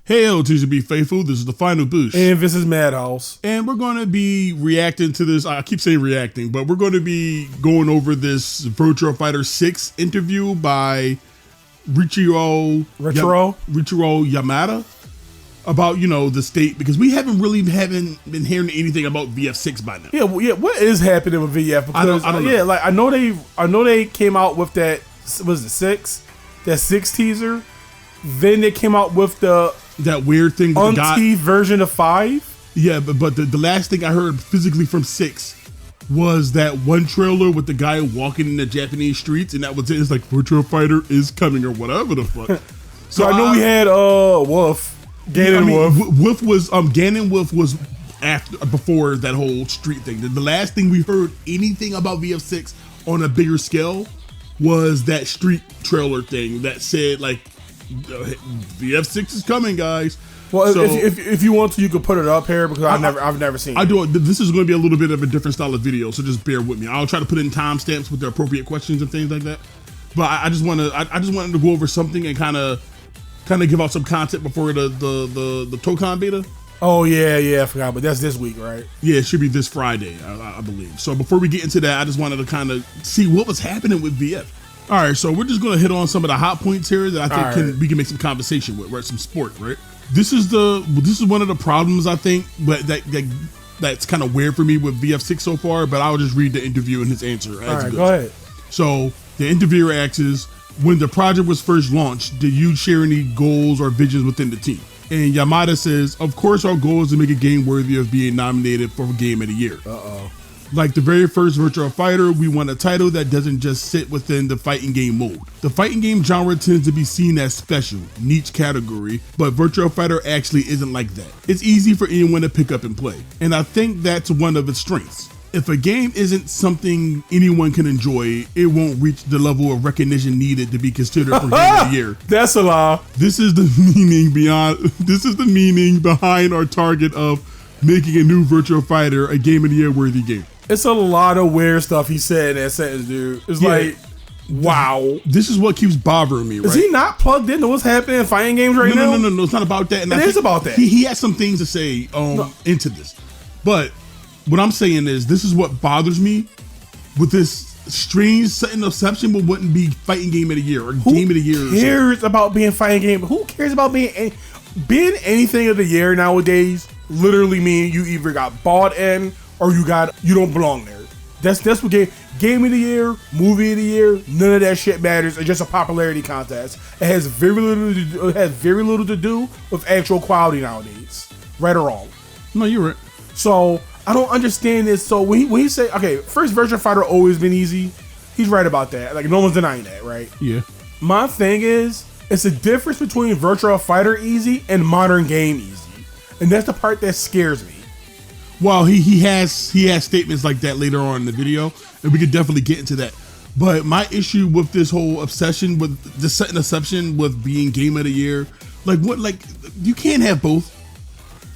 Hey, TGB Faithful, this is the final boost. And this is Madhouse. And we're going to be reacting to this. I keep saying reacting, but we're going to be going over this Virtua Fighter 6 interview by Richiro Yamada about, the state, because we haven't been hearing anything about VF6 by now. Yeah, what is happening with VF? Because, I don't know. Yeah, I know they came out with that, was it 6? That 6 teaser. Then they came out with that weird thing with the guy version of 5. Yeah, but the last thing I heard physically from 6 was that one trailer with the guy walking in the Japanese streets, and that was it. It's like Virtua Fighter is coming or whatever the fuck. So I know we had Wolf. Wolf was Ganon Wolf was before that whole street thing. The last thing we heard anything about VF6 on a bigger scale was that street trailer thing that said like VF6 is coming, guys. Well, so, if you want to, you could put it up here because I've never seen it. I do. This is going to be a little bit of a different style of video, so just bear with me. I'll try to put in timestamps with the appropriate questions and things like that. But I just wanted to go over something and kind of give out some content before the Tokon beta. Oh yeah, I forgot. But that's this week, right? Yeah, it should be this Friday, I believe. So before we get into that, I just wanted to kind of see what was happening with VF. All right, so we're just gonna hit on some of the hot points here that I think we can make some conversation with, right? Some sport, right? This is one of the problems I think, but that's kind of weird for me with VF6 so far. But I'll just read the interview and his answer. All right, go ahead. So the interviewer asks, when the project was first launched, did you share any goals or visions within the team? And Yamada says, of course, our goal is to make a game worthy of being nominated for Game of the Year. Like the very first Virtua Fighter, we want a title that doesn't just sit within the fighting game mode. The fighting game genre tends to be seen as special, niche category, but Virtua Fighter actually isn't like that. It's easy for anyone to pick up and play, and I think that's one of its strengths. If a game isn't something anyone can enjoy, it won't reach the level of recognition needed to be considered for Game of the Year. That's a lie. This is the meaning behind our target of making a new Virtua Fighter a Game of the Year worthy game. It's a lot of weird stuff he said in that sentence, dude. It's like, wow. This is what keeps bothering me, right? Is he not plugged into what's happening in fighting games right now? No. It's not about that. And it is about that. He has some things to say into this. But what I'm saying is, this is what bothers me with this strange sudden obsession with wouldn't be fighting Game of the Year or Game of the Year. Who cares about being fighting game? Who cares about being anything of the year nowadays? Literally mean you either got bought in or you don't belong there. That's what game of the year, movie of the year, none of that shit matters. It's just a popularity contest. It has very little to do with actual quality nowadays. Right or wrong. No, you're right. So I don't understand this. So when he say, okay, first Virtua Fighter always been easy, he's right about that. Like no one's denying that, right? Yeah. My thing is, it's a difference between Virtua Fighter easy and modern game easy. And that's the part that scares me. Well, he has statements like that later on in the video, and we could definitely get into that. But my issue with this whole obsession with the sudden obsession with being Game of the Year, you can't have both.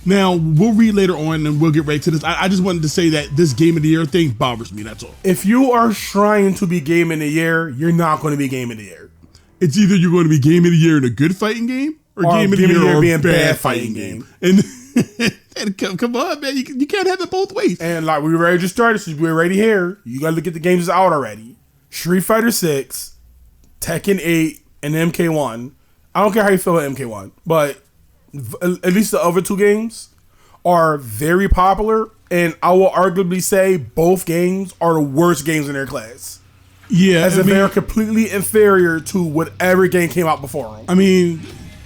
Now we'll read later on, and we'll get right to this. I just wanted to say that this Game of the Year thing bothers me. That's all. If you are trying to be Game of the Year, you're not going to be Game of the Year. It's either you're going to be Game of the Year in a good fighting game, or Game of the Year being a bad fighting game. And come on, man, you can't have it both ways. And like we already just started, so we're already here. You got to look at the games that's out already. Street Fighter 6, Tekken 8, and MK1. I don't care how you feel about MK1, but at least the other two games are very popular, and I will arguably say both games are the worst games in their class. Yeah, they're completely inferior to whatever game came out before them. I mean,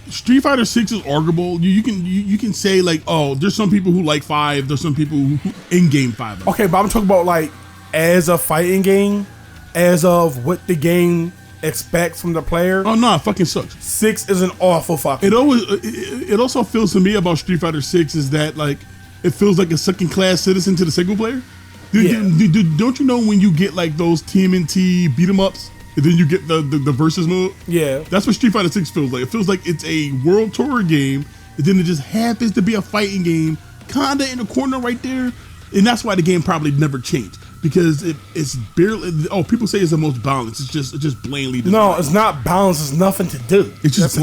Street Fighter 6 is arguable. You can say like, oh, there's some people who like 5. There's some people who in-game 5. Okay, but I'm talking about like as a fighting game, as of what the game expects from the player. Oh no, it fucking sucks. 6 is an awful fucking. It also feels to me about Street Fighter 6 is that like it feels like a second class citizen to the single player. Don't you know when you get like those TMNT beat 'em ups? And then you get the versus mode. Yeah, that's what Street Fighter 6 feels like. It feels like it's a world tour game, and then it just happens to be a fighting game, kinda in the corner right there. And that's why the game probably never changed. because it's barely. Oh, people say it's the most balanced. It's just blatantly designed. No, it's not balanced. It's nothing to do. It's just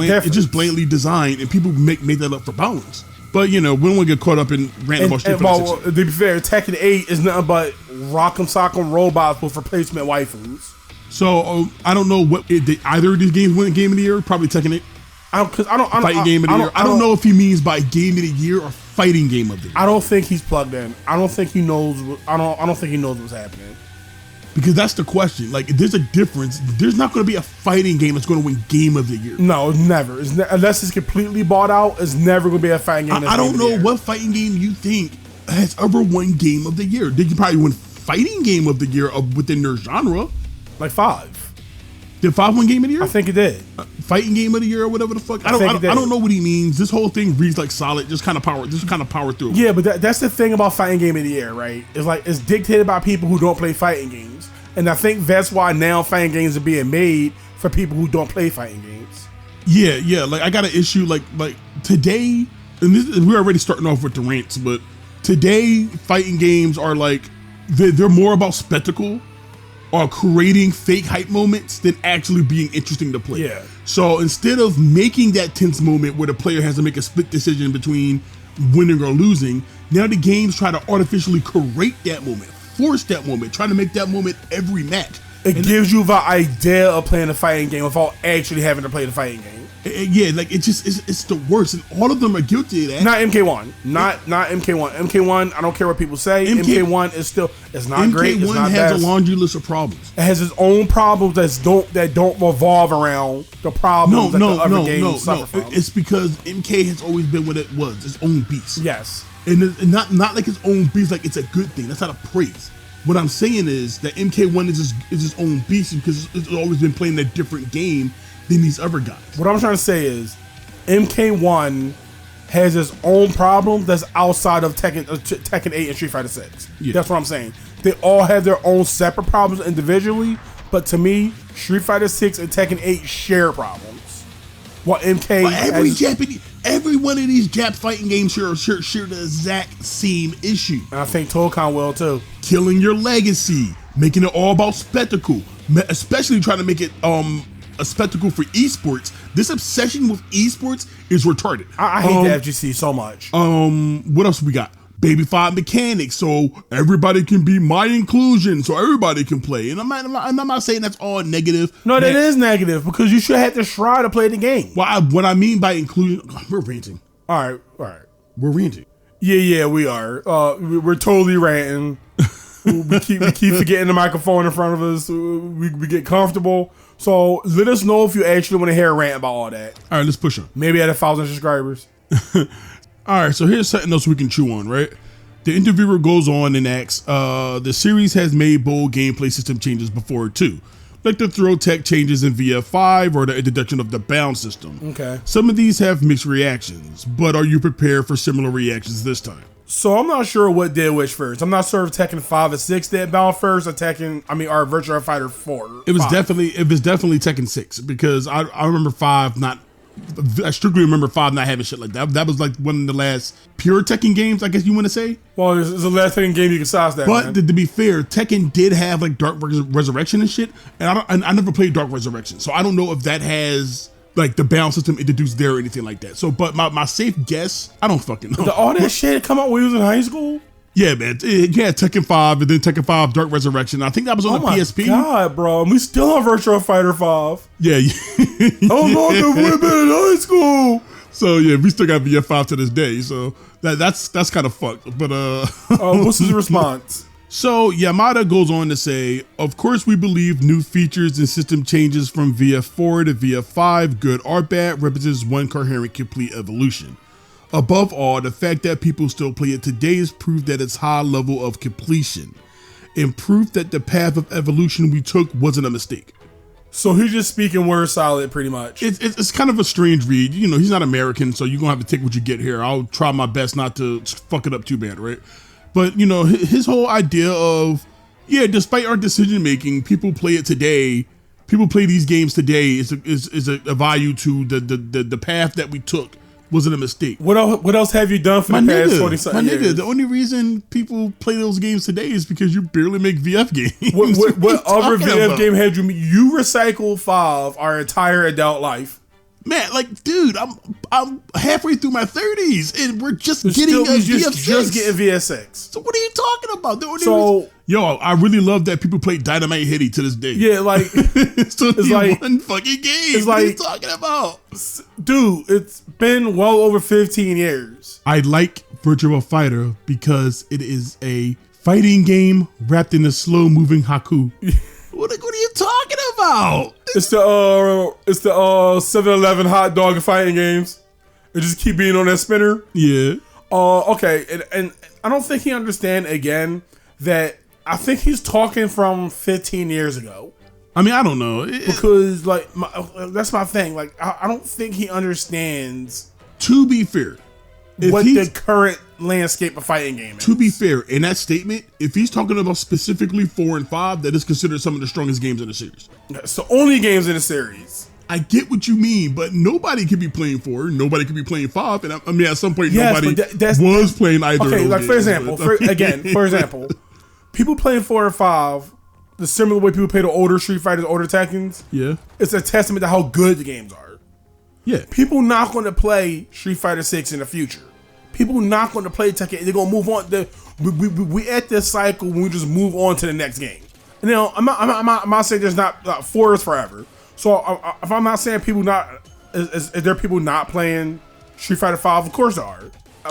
blatantly designed, and people make that up for balance. But we don't want to get caught up in random shit. Well, to be fair, Tekken 8 is nothing but rock'em sock'em robots with replacement waifus. So I don't know what either of these games win Game of the Year. Probably Tekken 8. Fighting Game of the Year. I don't know if he means by Game of the Year or Fighting Game of the Year. I don't think he's plugged in. I don't think he knows. I don't think he knows what's happening. Because that's the question. Like, there's a difference. There's not going to be a fighting game that's going to win Game of the Year. No, never. Unless it's completely bought out, it's never going to be a fighting game. I don't know what fighting game you think has ever won Game of the Year. They could probably win Fighting Game of the Year within their genre. Like 5. Did 5 win Game of the Year? I think it did. Fighting Game of the Year or whatever the fuck. I don't know what he means. This whole thing reads like solid. Just kind of power through. Yeah, but that's the thing about Fighting Game of the Year, right? It's like it's dictated by people who don't play fighting games. And I think that's why now fighting games are being made for people who don't play fighting games. Yeah. Like, I got an issue like today, and we're already starting off with the rants, but today fighting games are like they're more about spectacle or creating fake hype moments than actually being interesting to play. Yeah. So instead of making that tense moment where the player has to make a split decision between winning or losing, now the games try to artificially create that moment, force that moment, trying to make that moment every match. It gives you the idea of playing a fighting game without actually having to play the fighting game. Yeah, like it's the worst, and all of them are guilty of that. Not MK1, not MK1. MK1, I don't care what people say. MK1 is still, it's not great. It's not MK1 has best. a laundry list of problems. It has its own problems that don't revolve around the problems that the other games suffer from. It's because MK has always been what it was, its own beast. Yes, and not like its own beast, like it's a good thing. That's not a praise. What I'm saying is that MK1 is its own beast because it's always been playing a different game than these other guys. What I'm trying to say is MK1 has its own problem that's outside of Tekken 8 and Street Fighter 6. Yeah. That's what I'm saying. They all have their own separate problems individually, but to me, Street Fighter 6 and Tekken 8 share problems. What MK every one of these Jap fighting games share the exact same issue. And I think Tokon will too. Killing your legacy, making it all about spectacle, especially trying to make it a spectacle for esports. This obsession with esports is retarded. I hate the FGC so much. What else we got? Baby fight mechanics, so everybody can be my inclusion, so everybody can play. And I'm not saying that's all negative. No, that is negative because you should have to try to play the game. Well, what I mean by inclusion, we're ranting. All right. We're ranting. Yeah, we are. We're totally ranting. we keep forgetting the microphone in front of us. We get comfortable. So let us know if you actually want to hear a rant about all that. All right, let's push on. Maybe at 1,000 subscribers. All right, so here's something else we can chew on, right? The interviewer goes on and asks, the series has made bold gameplay system changes before too, like the throw tech changes in VF5 or the introduction of the bound system. Okay. Some of these have mixed reactions, but are you prepared for similar reactions this time? So I'm not sure what did which first. I'm not sure if Tekken 5 and 6 did bound first or or Virtua Fighter 4. It was definitely Tekken 6 because I remember 5 not. I strictly remember 5 not having shit like that. That was like one of the last pure Tekken games, I guess you want to say. Well, it's the last Tekken game you can sidestep. But to be fair, Tekken did have like Dark Resurrection and shit, and I never played Dark Resurrection, so I don't know if that has like the bound system introduced there or anything like that. So, but my safe guess, I don't fucking know. Did all that shit come out when you was in high school? Yeah, man. Yeah, Tekken 5 and then Tekken 5 Dark Resurrection. I think that was on the PSP. Oh my God, bro. And we still on Virtua Fighter 5. Yeah. How long have we been in high school? So yeah, we still got VF5 to this day. So that's kind of fucked. But what's his response? So Yamada goes on to say, of course we believe new features and system changes from VF4 to VF5, good or bad, represents one coherent, complete evolution. Above all, the fact that people still play it today is proof that it's high level of completion and proof that the path of evolution we took wasn't a mistake. So he's just speaking word solid pretty much. It's kind of a strange read. You know, he's not American, so you're going to have to take what you get here. I'll try my best not to fuck it up too bad, right? But, you know, his whole idea of, yeah, despite our decision making, people play it today. People play these games today is a value to the path that we took wasn't a mistake. What else have you done for the past 20-something years? My nigga, the only reason people play those games today is because you barely make VF games. What other VF game had you recycled 5 our entire adult life? Man, like, dude, I'm halfway through my 30s and we're just getting VF6. Just getting VS6. So what are you talking about? Yo, I really love that people play Dynamite Hitty to this day. Yeah, like it's like one fucking game. It's what are you talking about? Dude, it's been well over 15 years. I like Virtua Fighter because it is a fighting game wrapped in a slow moving haiku. What are you talking about? It's the 7-Eleven hot dog and fighting games. It just keep being on that spinner. Yeah. Okay, and I don't think he understand again that I think he's talking from 15 years ago. I mean, I don't know because like that's my thing. Like I don't think he understands. To be fair, what the current landscape of fighting game is. To be fair, in that statement, if he's talking about specifically 4 and 5, that is considered some of the strongest games in the series. It's the only games in the series. I get what you mean, but nobody could be playing 4, nobody could be playing 5, and I mean at some point nobody was playing either. Okay, of those like games, for example, people playing 4 and 5, the similar way people play the older Street Fighters, older Tekkens. Yeah, it's a testament to how good the games are. Yeah, people not going to play Street Fighter 6 in the future. People not going to play Tekken. They're going to move on. We at this cycle when we just move on to the next game. And, I'm not saying there's not 4 is forever. So if I'm not saying people not, is there people not playing Street Fighter 5? Of course there are.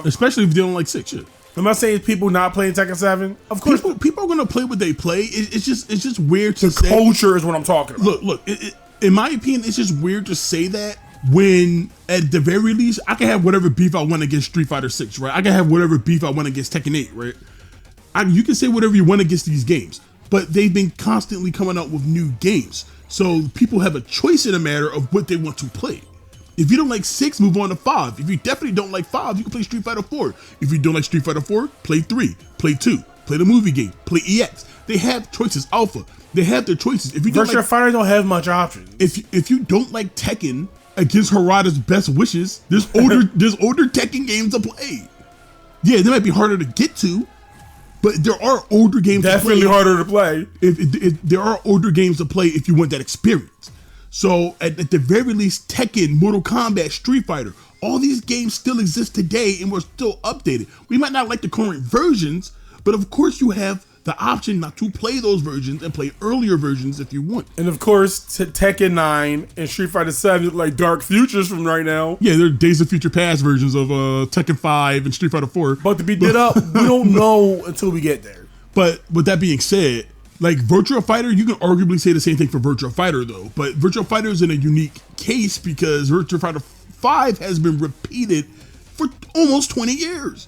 Especially if they don't like 6 shit. I'm not saying people not playing Tekken 7. Of course, people are going to play what they play. It's just weird to say. The culture is what I'm talking about. Look. In my opinion, it's just weird to say that. When at the very least I can have whatever beef I want against Street Fighter 6, right? I can have whatever beef I want against Tekken 8, right? You can say whatever you want against these games, but they've been constantly coming out with new games. So people have a choice in a matter of what they want to play. If you don't like 6, move on to 5. If you definitely don't like 5, you can play Street Fighter 4. If you don't like Street Fighter 4, play 3, play 2, play the movie game, play EX. They have choices. Alpha, they have their choices. If you don't Virtua Fighter don't have much options. If you don't like Tekken, against Harada's best wishes, there's older Tekken games to play. Yeah, they might be harder to get to, but there are older games definitely to play. harder to play. If there are older games to play if you want that experience. So at the very least, Tekken, Mortal Kombat, Street Fighter, all these games still exist today and we're still updated. We might not like the current versions, but of course you have the option not to play those versions and play earlier versions if you want. And of course, Tekken 9 and Street Fighter 7 look like dark futures from right now. Yeah, they're Days of Future Past versions of Tekken 5 and Street Fighter 4. But to be did up, we don't know until we get there. But with that being said, like Virtua Fighter, you can arguably say the same thing for Virtua Fighter though. But Virtua Fighter is in a unique case because Virtua Fighter 5 has been repeated for almost 20 years.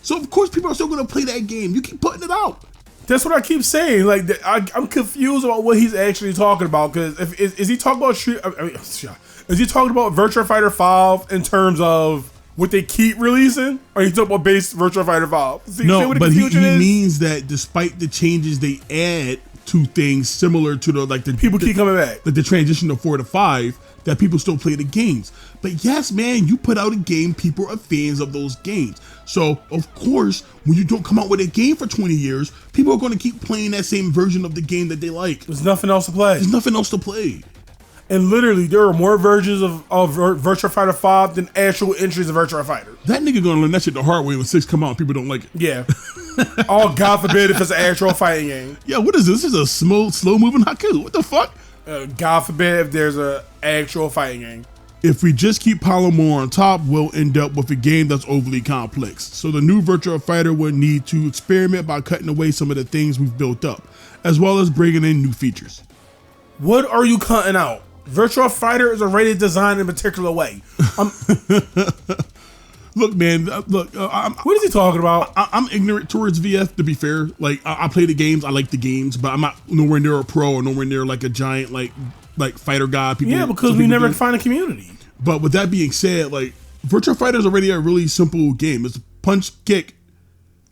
So of course people are still going to play that game. You keep putting it out. That's what I keep saying. Like I'm confused about what he's actually talking about. Because is he talking about is he talking about Virtua Fighter 5 in terms of what they keep releasing, or he talking about base Virtua Fighter 5? No, but he means that despite the changes they add to things similar to the people keep coming back, like the transition to 4 to 5, that people still play the games. But yes, man, you put out a game, people are fans of those games. So, of course, when you don't come out with a game for 20 years, people are going to keep playing that same version of the game that they like. There's nothing else to play. There's nothing else to play. And literally, there are more versions of Virtua Fighter 5 than actual entries of Virtua Fighter. That nigga going to learn that shit the hard way when 6 come out and people don't like it. Yeah. Oh, God forbid if it's an actual fighting game. Yeah, what is this? This is a slow-moving haiku. What the fuck? God forbid if there's an actual fighting game. If we just keep piling more on top, we'll end up with a game that's overly complex. So the new Virtua Fighter would need to experiment by cutting away some of the things we've built up, as well as bringing in new features. What are you cutting out? Virtua Fighter is already designed in a particular way. Look, man, what is he talking about? I'm ignorant towards VF, to be fair. Like, I play the games, I like the games, but I'm not nowhere near a pro or nowhere near like a giant like fighter guy. Yeah, because we never find a community. But with that being said, like Virtua Fighter is already a really simple game. It's a punch, kick,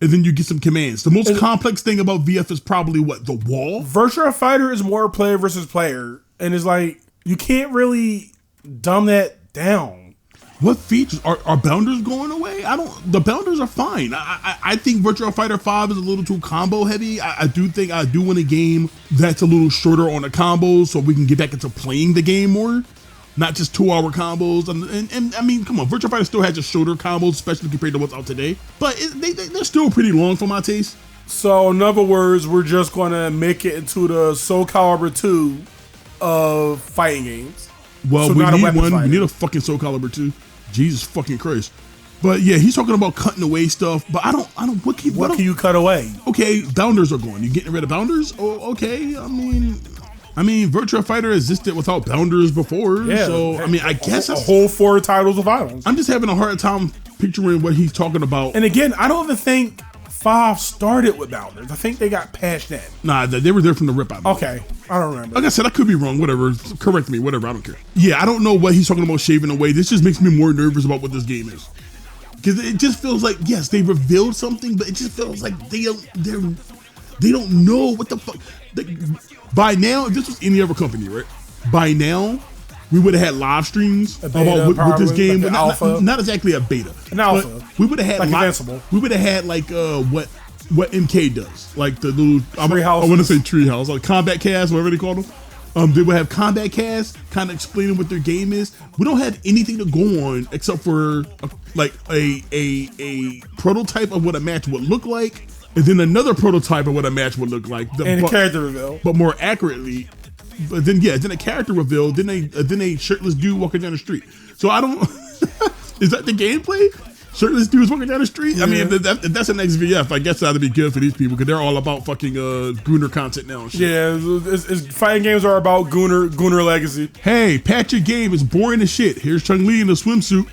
and then you get some commands. The most complex thing about VF is probably what? The wall? Virtua Fighter is more player versus player, and it's like you can't really dumb that down. What features are bounders going away? The bounders are fine. I think Virtua Fighter 5 is a little too combo heavy. I do think I do want a game that's a little shorter on the combos so we can get back into playing the game more. Not just 2-hour combos. And I mean, come on, Virtua Fighter still has just shorter combos, especially compared to what's out today. But they're still pretty long for my taste. So in other words, we're just going to make it into the Soul Calibur 2 of fighting games. Well, so we need one. Fighter. We need a fucking Soul Calibur 2. Jesus fucking Christ. But yeah, he's talking about cutting away stuff. But I don't. What can you cut away? Okay, bounders are gone. You getting rid of bounders? Oh, okay. I mean, Virtua Fighter existed without bounders before. Yeah. So I mean, I guess a whole 4 titles of violence. I'm just having a hard time picturing what he's talking about. And again, I don't even think 5 started with bounders. I think they got patched in. Nah, they were there from the rip out. Okay, I don't remember. Like I said, I could be wrong. Whatever, correct me. Whatever, I don't care. Yeah, I don't know what he's talking about shaving away. This just makes me more nervous about what this game is, because it just feels like, yes, they revealed something, but it just feels like they don't know what the fuck. By now, if this was any other company, right? By now, we would have had live streams about what this game, like not exactly a beta. An alpha. We would have had like Invincible. We would have had like what MK does, like the little I want to say treehouse, like combat cast, whatever they call them. They would have combat cast, kind of explaining what their game is. We don't have anything to go on except for a prototype of what a match would look like, and then another prototype of what a match would look like, and a character reveal, but more accurately. But then then a character reveal, then a shirtless dude walking down the street. So I don't. Is that the gameplay? Shirtless dudes walking down the street. Yeah. I mean, if that's an XVF, I guess that'd be good for these people because they're all about fucking Gooner content now. And shit. Yeah, fighting games are about Gooner legacy. Hey, patch your game. It's boring as shit. Here's Chung Li in a swimsuit.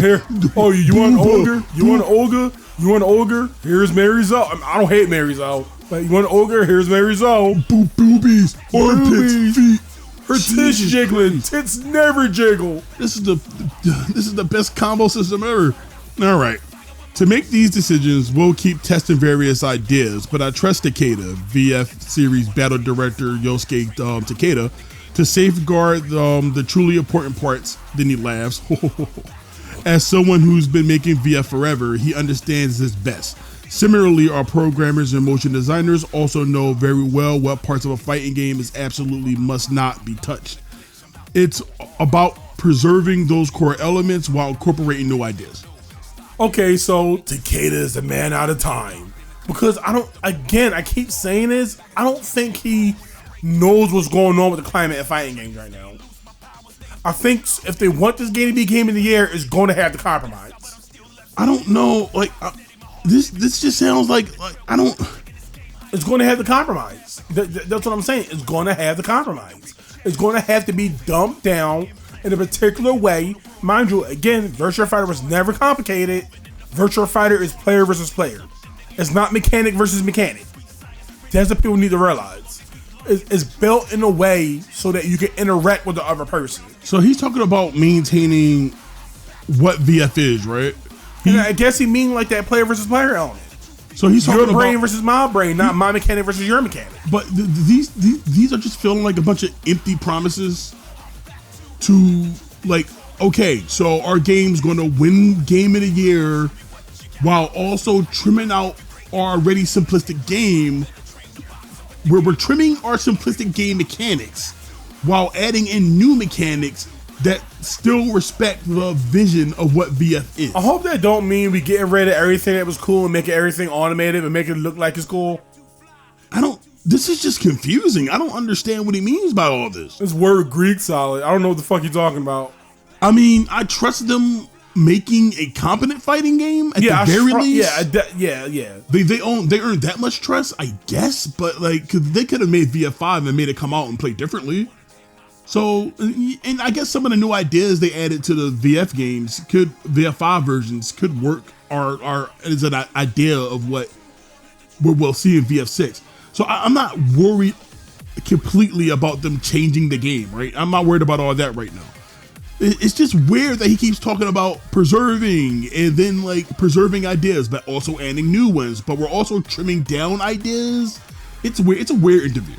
Here. Oh, you want an ogre? You want an ogre? You want an ogre? Here's Mary Zoe. I don't hate Mary Zoe. But you want an ogre? Here's Mary Zoe. Boobies, armpits, feet. Her tits jiggling. Tits never jiggle. This is the best combo system ever. All right. To make these decisions, we'll keep testing various ideas, but I trust Takeda, VF series battle director Yosuke Takeda, to safeguard the truly important parts. Then he laughs. As someone who's been making VF forever, he understands this best. Similarly, our programmers and motion designers also know very well what parts of a fighting game is absolutely must not be touched. It's about preserving those core elements while incorporating new ideas. Okay, so Takeda is a man out of time. Because I keep saying this, I don't think he knows what's going on with the climate in fighting games right now. I think if they want this game to be Game of the Year, it's going to have to compromise. I don't know, like... This just sounds like I don't. It's going to have to compromise. That's what I'm saying. It's going to have to compromise. It's going to have to be dumped down in a particular way. Mind you, again, Virtua Fighter was never complicated. Virtua Fighter is player versus player. It's not mechanic versus mechanic. That's what people need to realize. It's built in a way so that you can interact with the other person. So he's talking about maintaining what VF is, right? And I guess he mean like that player versus player element. So he's talking your brain about, versus my brain, not my mechanic versus your mechanic. But these are just feeling like a bunch of empty promises to like, okay, so our game's going to win Game of the Year while also trimming out our already simplistic game, where we're trimming our simplistic game mechanics while adding in new mechanics that still respect the vision of what VF is. I hope that don't mean we getting rid of everything that was cool and making everything automated and make it look like it's cool. This is just confusing. I don't understand what he means by all this. This word Greek solid. I don't know what the fuck you're talking about. I mean, I trust them making a competent fighting game at the very least. Yeah. They earned that much trust, I guess, but like, cause they could have made VF5 and made it come out and play differently. So, and I guess some of the new ideas they added to the VF games VF5 versions could work or is an idea of what we'll see in VF6. So I'm not worried completely about them changing the game, right? I'm not worried about all that right now. It's just weird that he keeps talking about preserving and then like preserving ideas, but also adding new ones, but we're also trimming down ideas. It's weird. It's a weird interview.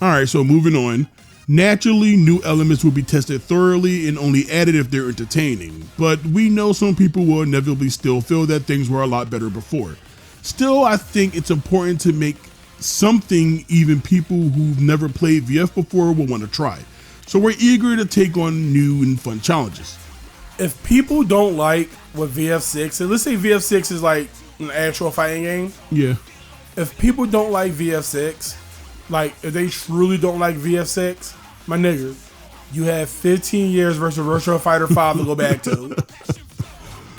All right, so moving on. Naturally, new elements will be tested thoroughly and only added if they're entertaining, but we know some people will inevitably still feel that things were a lot better before. Still, I think it's important to make something even people who've never played VF before will want to try. So we're eager to take on new and fun challenges. If people don't like what VF6 is, let's say VF6 is like an actual fighting game. Yeah. If people don't like VF6, like if they truly don't like VF6, my nigga, you have 15 years versus Virtua Fighter 5 to go back to.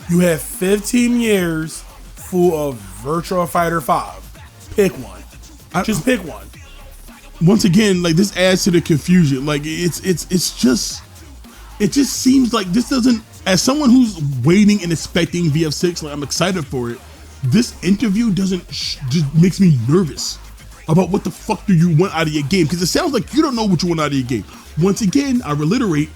You have 15 years full of Virtua Fighter 5. Pick one. Just pick one. Once again, like this adds to the confusion. Like it just seems like this doesn't, as someone who's waiting and expecting VF6, like I'm excited for it. This interview just makes me nervous about what the fuck do you want out of your game, because it sounds like you don't know what you want out of your game. Once again, I reiterate,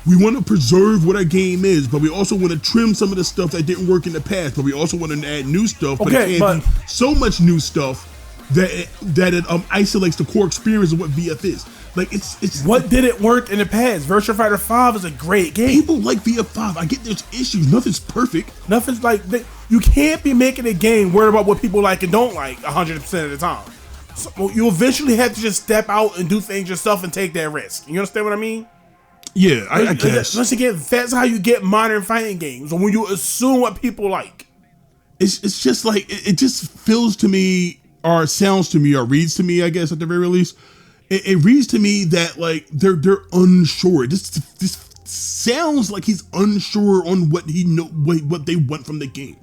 we want to preserve what our game is, but we also want to trim some of the stuff that didn't work in the past, but we also want to add new stuff, but it can't be so much new stuff that it isolates the core experience of what VF is. Like it's what didn't work in the past. Virtua Fighter 5 is a great game. People like VF5. I get there's issues. Nothing's perfect. Nothing's like you can't be making a game worried about what people like and don't like 100% of the time. So you eventually have to just step out and do things yourself and take that risk. You understand what I mean? Yeah, I guess. Once again, that's how you get modern fighting games. When you assume what people like. It's just like it just feels to me, or sounds to me, or reads to me, I guess at the very least. It reads to me that like they're unsure. This sounds like he's unsure on what they want from the game,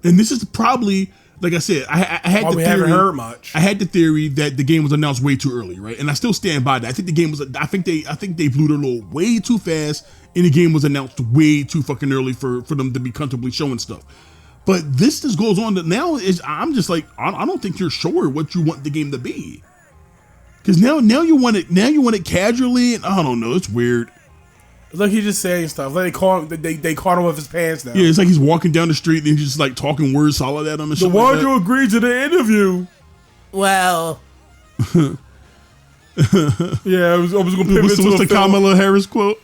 and this is probably, like I said, I had the theory. Haven't heard much. I had the theory that the game was announced way too early, right? And I still stand by that. I think the game was. I think they blew their load way too fast, and the game was announced way too fucking early for them to be comfortably showing stuff. But this just goes on to now. I'm just like, I don't think you're sure what you want the game to be. Because now you want it casually, and I don't know, it's weird. It's like he's just saying stuff. Like they caught him with his pants down. Yeah, it's like he's walking down the street and he's just like talking words solid at him and shit. Why'd you agree to the interview? Well, yeah, I was gonna pivot what's the Kamala Harris quote?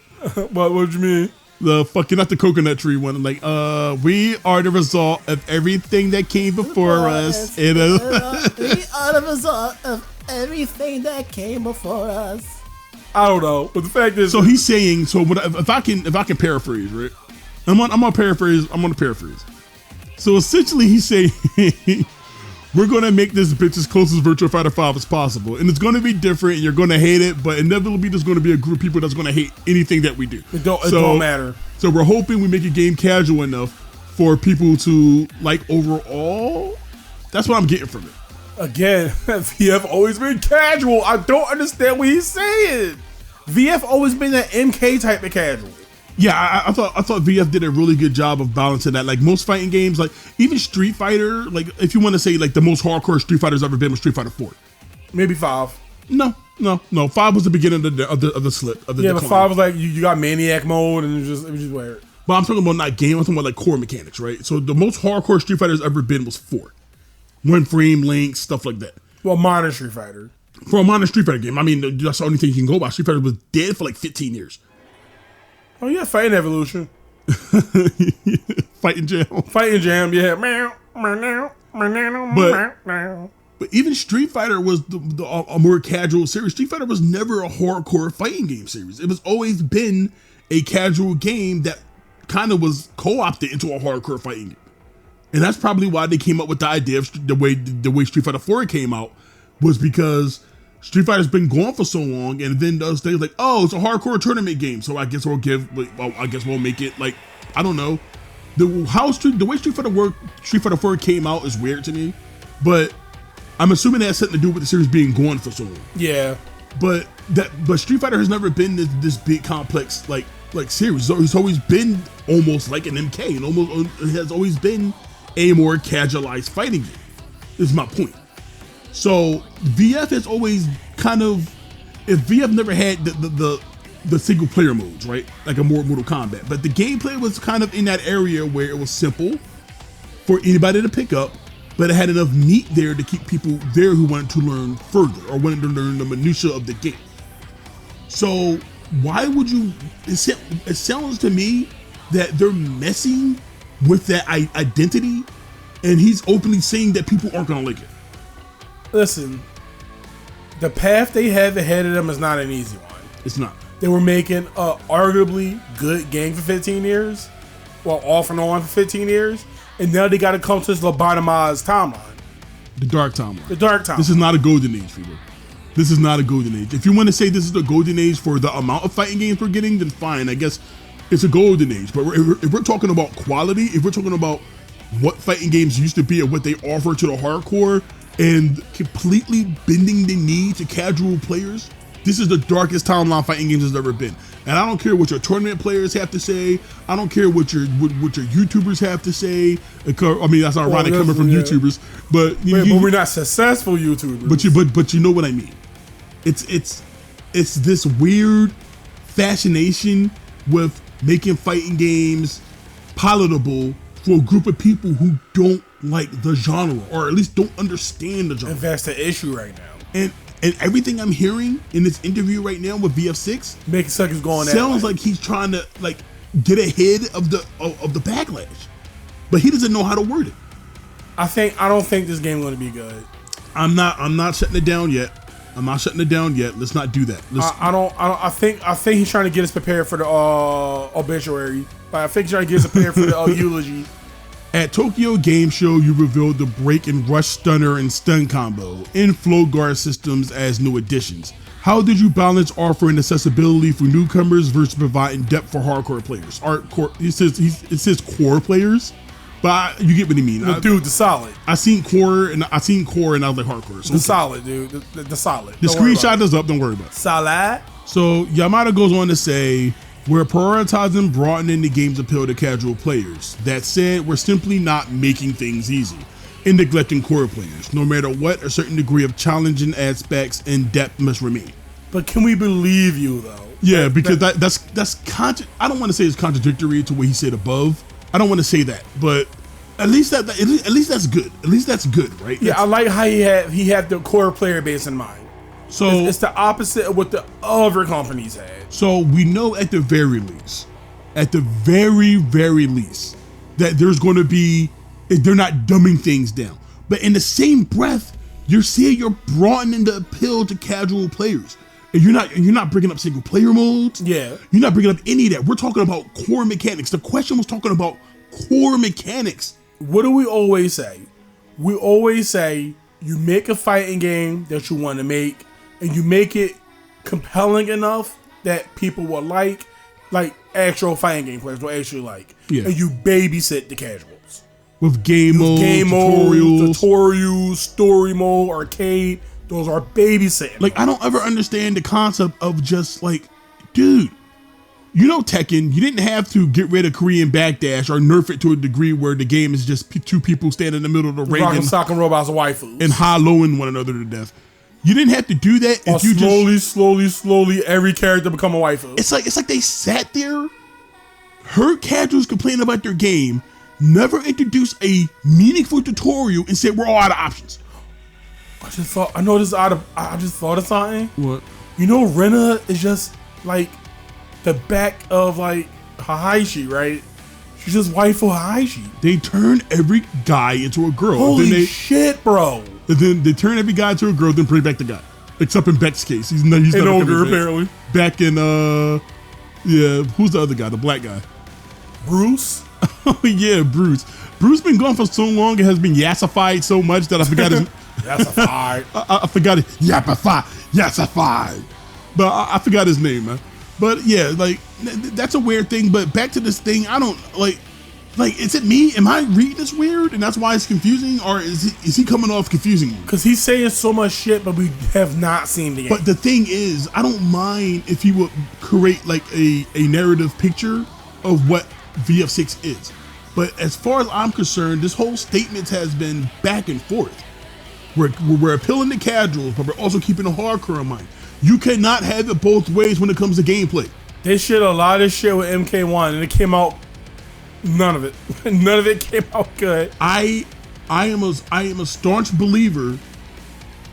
What you mean? The fucking, not the coconut tree one. Like, we are the result of everything that came before us. We are the result of everything that came before us. I don't know, but the fact is, so he's saying. So what, if I can paraphrase, right? I'm gonna paraphrase. So essentially, he's saying we're gonna make this bitch as close as Virtua Fighter 5 as possible, and it's gonna be different. And you're gonna hate it, but inevitably there's gonna be a group of people that's gonna hate anything that we do. It don't matter. So we're hoping we make a game casual enough for people to like overall. That's what I'm getting from it. Again, VF always been casual. I don't understand what he's saying. VF always been that MK type of casual. Yeah, I thought VF did a really good job of balancing that. Like most fighting games, like even Street Fighter, like if you want to say like the most hardcore Street Fighter's ever been was Street Fighter 4. Maybe 5. No. 5 was the beginning of the slip of the decline. But 5 was like you got Maniac mode and it was just weird. But I'm talking about not game. I'm talking about like core mechanics, right? So the most hardcore Street Fighter's ever been was 4. 1 frame links, stuff like that. Well, modern Street Fighter. For a modern Street Fighter game, I mean that's the only thing you can go by. Street Fighter was dead for like 15 years. Oh yeah, Fighting Evolution. Fighting Jam. Fighting Jam, yeah. But even Street Fighter was a more casual series. Street Fighter was never a hardcore fighting game series. It was always been a casual game that kind of was co-opted into a hardcore fighting game. And that's probably why they came up with the idea of the way Street Fighter 4 came out, was because Street Fighter's been gone for so long, and then those things like, oh, it's a hardcore tournament game, so I guess we'll make it like, I don't know. The way Street Fighter 4 came out is weird to me, but I'm assuming that has something to do with the series being gone for so long. Yeah. But Street Fighter has never been this big complex like series. So it's always been almost like an MK, and it has always been a more casualized fighting game. Is my point. So VF has always kind of, if VF never had the single player modes, right? Like a more Mortal Kombat, but the gameplay was kind of in that area where it was simple for anybody to pick up, but it had enough meat there to keep people there who wanted to learn further or wanted to learn the minutia of the game. So why would you? It sounds to me that they're messing with that identity, and he's openly saying that people aren't gonna like it. Listen, the path they have ahead of them is not an easy one. It's not. They were making a arguably good game for 15 years, well, off and on for 15 years, and now they got to come to this lobotomized timeline. The dark timeline. The dark timeline. This is not a golden age, people. This is not a golden age. If you want to say this is the golden age for the amount of fighting games we're getting, then fine. I guess it's a golden age. But if we're talking about quality, if we're talking about what fighting games used to be and what they offer to the hardcore, and completely bending the knee to casual players, this is the darkest timeline fighting games has ever been. And I don't care what your tournament players have to say. I don't care what your YouTubers have to say. I mean, that's ironic coming from YouTubers, but but we're not successful YouTubers. But you know what I mean. It's this weird fascination with making fighting games palatable for a group of people who don't like the genre, or at least don't understand the genre. And that's the issue right now. And everything I'm hearing in this interview right now with VF6 making suckers going sounds like he's trying to like get ahead of the backlash, but he doesn't know how to word it. I don't think this game's going to be good. I'm not shutting it down yet. I'm not shutting it down yet. Let's not do that. I think he's trying to get us prepared for the obituary. But I think he's trying to get us prepared for the eulogy. At Tokyo Game Show, you revealed the Break and Rush Stunner and Stun combo and Flow Guard systems as new additions. How did you balance offering accessibility for newcomers versus providing depth for hardcore players? It says core players, but you get what I mean. Dude, the solid. I seen core and I was like hardcore. So the solid, dude. The solid. The screenshot is up. Don't worry about it. Solid. So Yamada goes on to say, we're prioritizing broadening the game's appeal to casual players. That said, we're simply not making things easy and neglecting core players. No matter what, a certain degree of challenging aspects and depth must remain. But can we believe you though? Yeah, because that's I don't want to say it's contradictory to what he said above. I don't want to say that, but at least that's good. At least that's good, right? Yeah, I like how he had the core player base in mind. So it's the opposite of what the other companies had. So we know at the very least, that there's going to be, they're not dumbing things down. But in the same breath, you're saying you're broadening the appeal to casual players. And you're not bringing up single player modes. Yeah. You're not bringing up any of that. We're talking about core mechanics. The question was talking about core mechanics. What do we always say? We always say you make a fighting game that you want to make, and you make it compelling enough that people will like actual fighting game players will actually like. Yeah. And you babysit the casuals. With game mode, tutorials, story mode, arcade. Those are babysitting. Like, I don't ever understand the concept of just like, dude, you know Tekken, you didn't have to get rid of Korean backdash or nerf it to a degree where the game is just two people standing in the middle of the ring and socking robots waifus and high-lowing one another to death. You didn't have to do that if you slowly, every character become a waifu. It's like they sat there, heard casuals complain about their game, never introduced a meaningful tutorial, and said we're all out of options. I just thought of something. What? You know, Rena is just like the back of like Haishi, right? She's just waifu Haishi. They turn every guy into a girl. Holy shit, bro. And then they turn every guy into a girl, then bring back the guy. Except in Beck's case. He's not older, apparently. Back in, who's the other guy? The black guy. Bruce? Oh, yeah, Bruce. Bruce been gone for so long, it has been yassified so much that I forgot his... Yassified. I forgot it. Yassified. But I forgot his name, man. But yeah, like, that's a weird thing. But back to this thing, I don't, like, is it me? Am I reading this weird and that's why it's confusing? Or is he coming off confusing me? Because he's saying so much shit, but we have not seen the game. But the thing is, I don't mind if he would create like a narrative picture of what VF6 is. But as far as I'm concerned, this whole statement has been back and forth. We're appealing to casuals, but we're also keeping a hardcore in mind. You cannot have it both ways when it comes to gameplay. They shit a lot of shit with MK1 and it came out, none of it. None of it came out good. I am a staunch believer,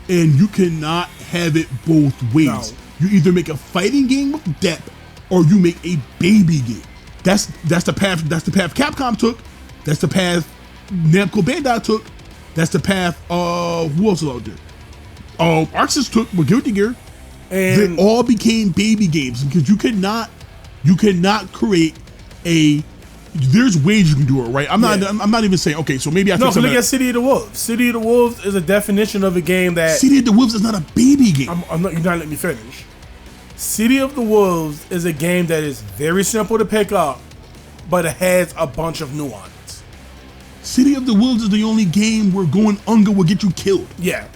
and you cannot have it both ways. No. You either make a fighting game with depth, or you make a baby game. That's the path. That's the path Capcom took. That's the path Namco Bandai took. That's the path. Who else is out there? Arxis took with Guilty Gear. And they all became baby games because you cannot create a. There's ways you can do it, right? I'm not even saying okay. So maybe I no. think Look at City of the Wolves. City of the Wolves is a definition of a game that City of the Wolves is not a baby game. I'm not. You're not letting me finish. City of the Wolves is a game that is very simple to pick up, but it has a bunch of nuance. City of the Wolves is the only game where going under will get you killed. Yeah.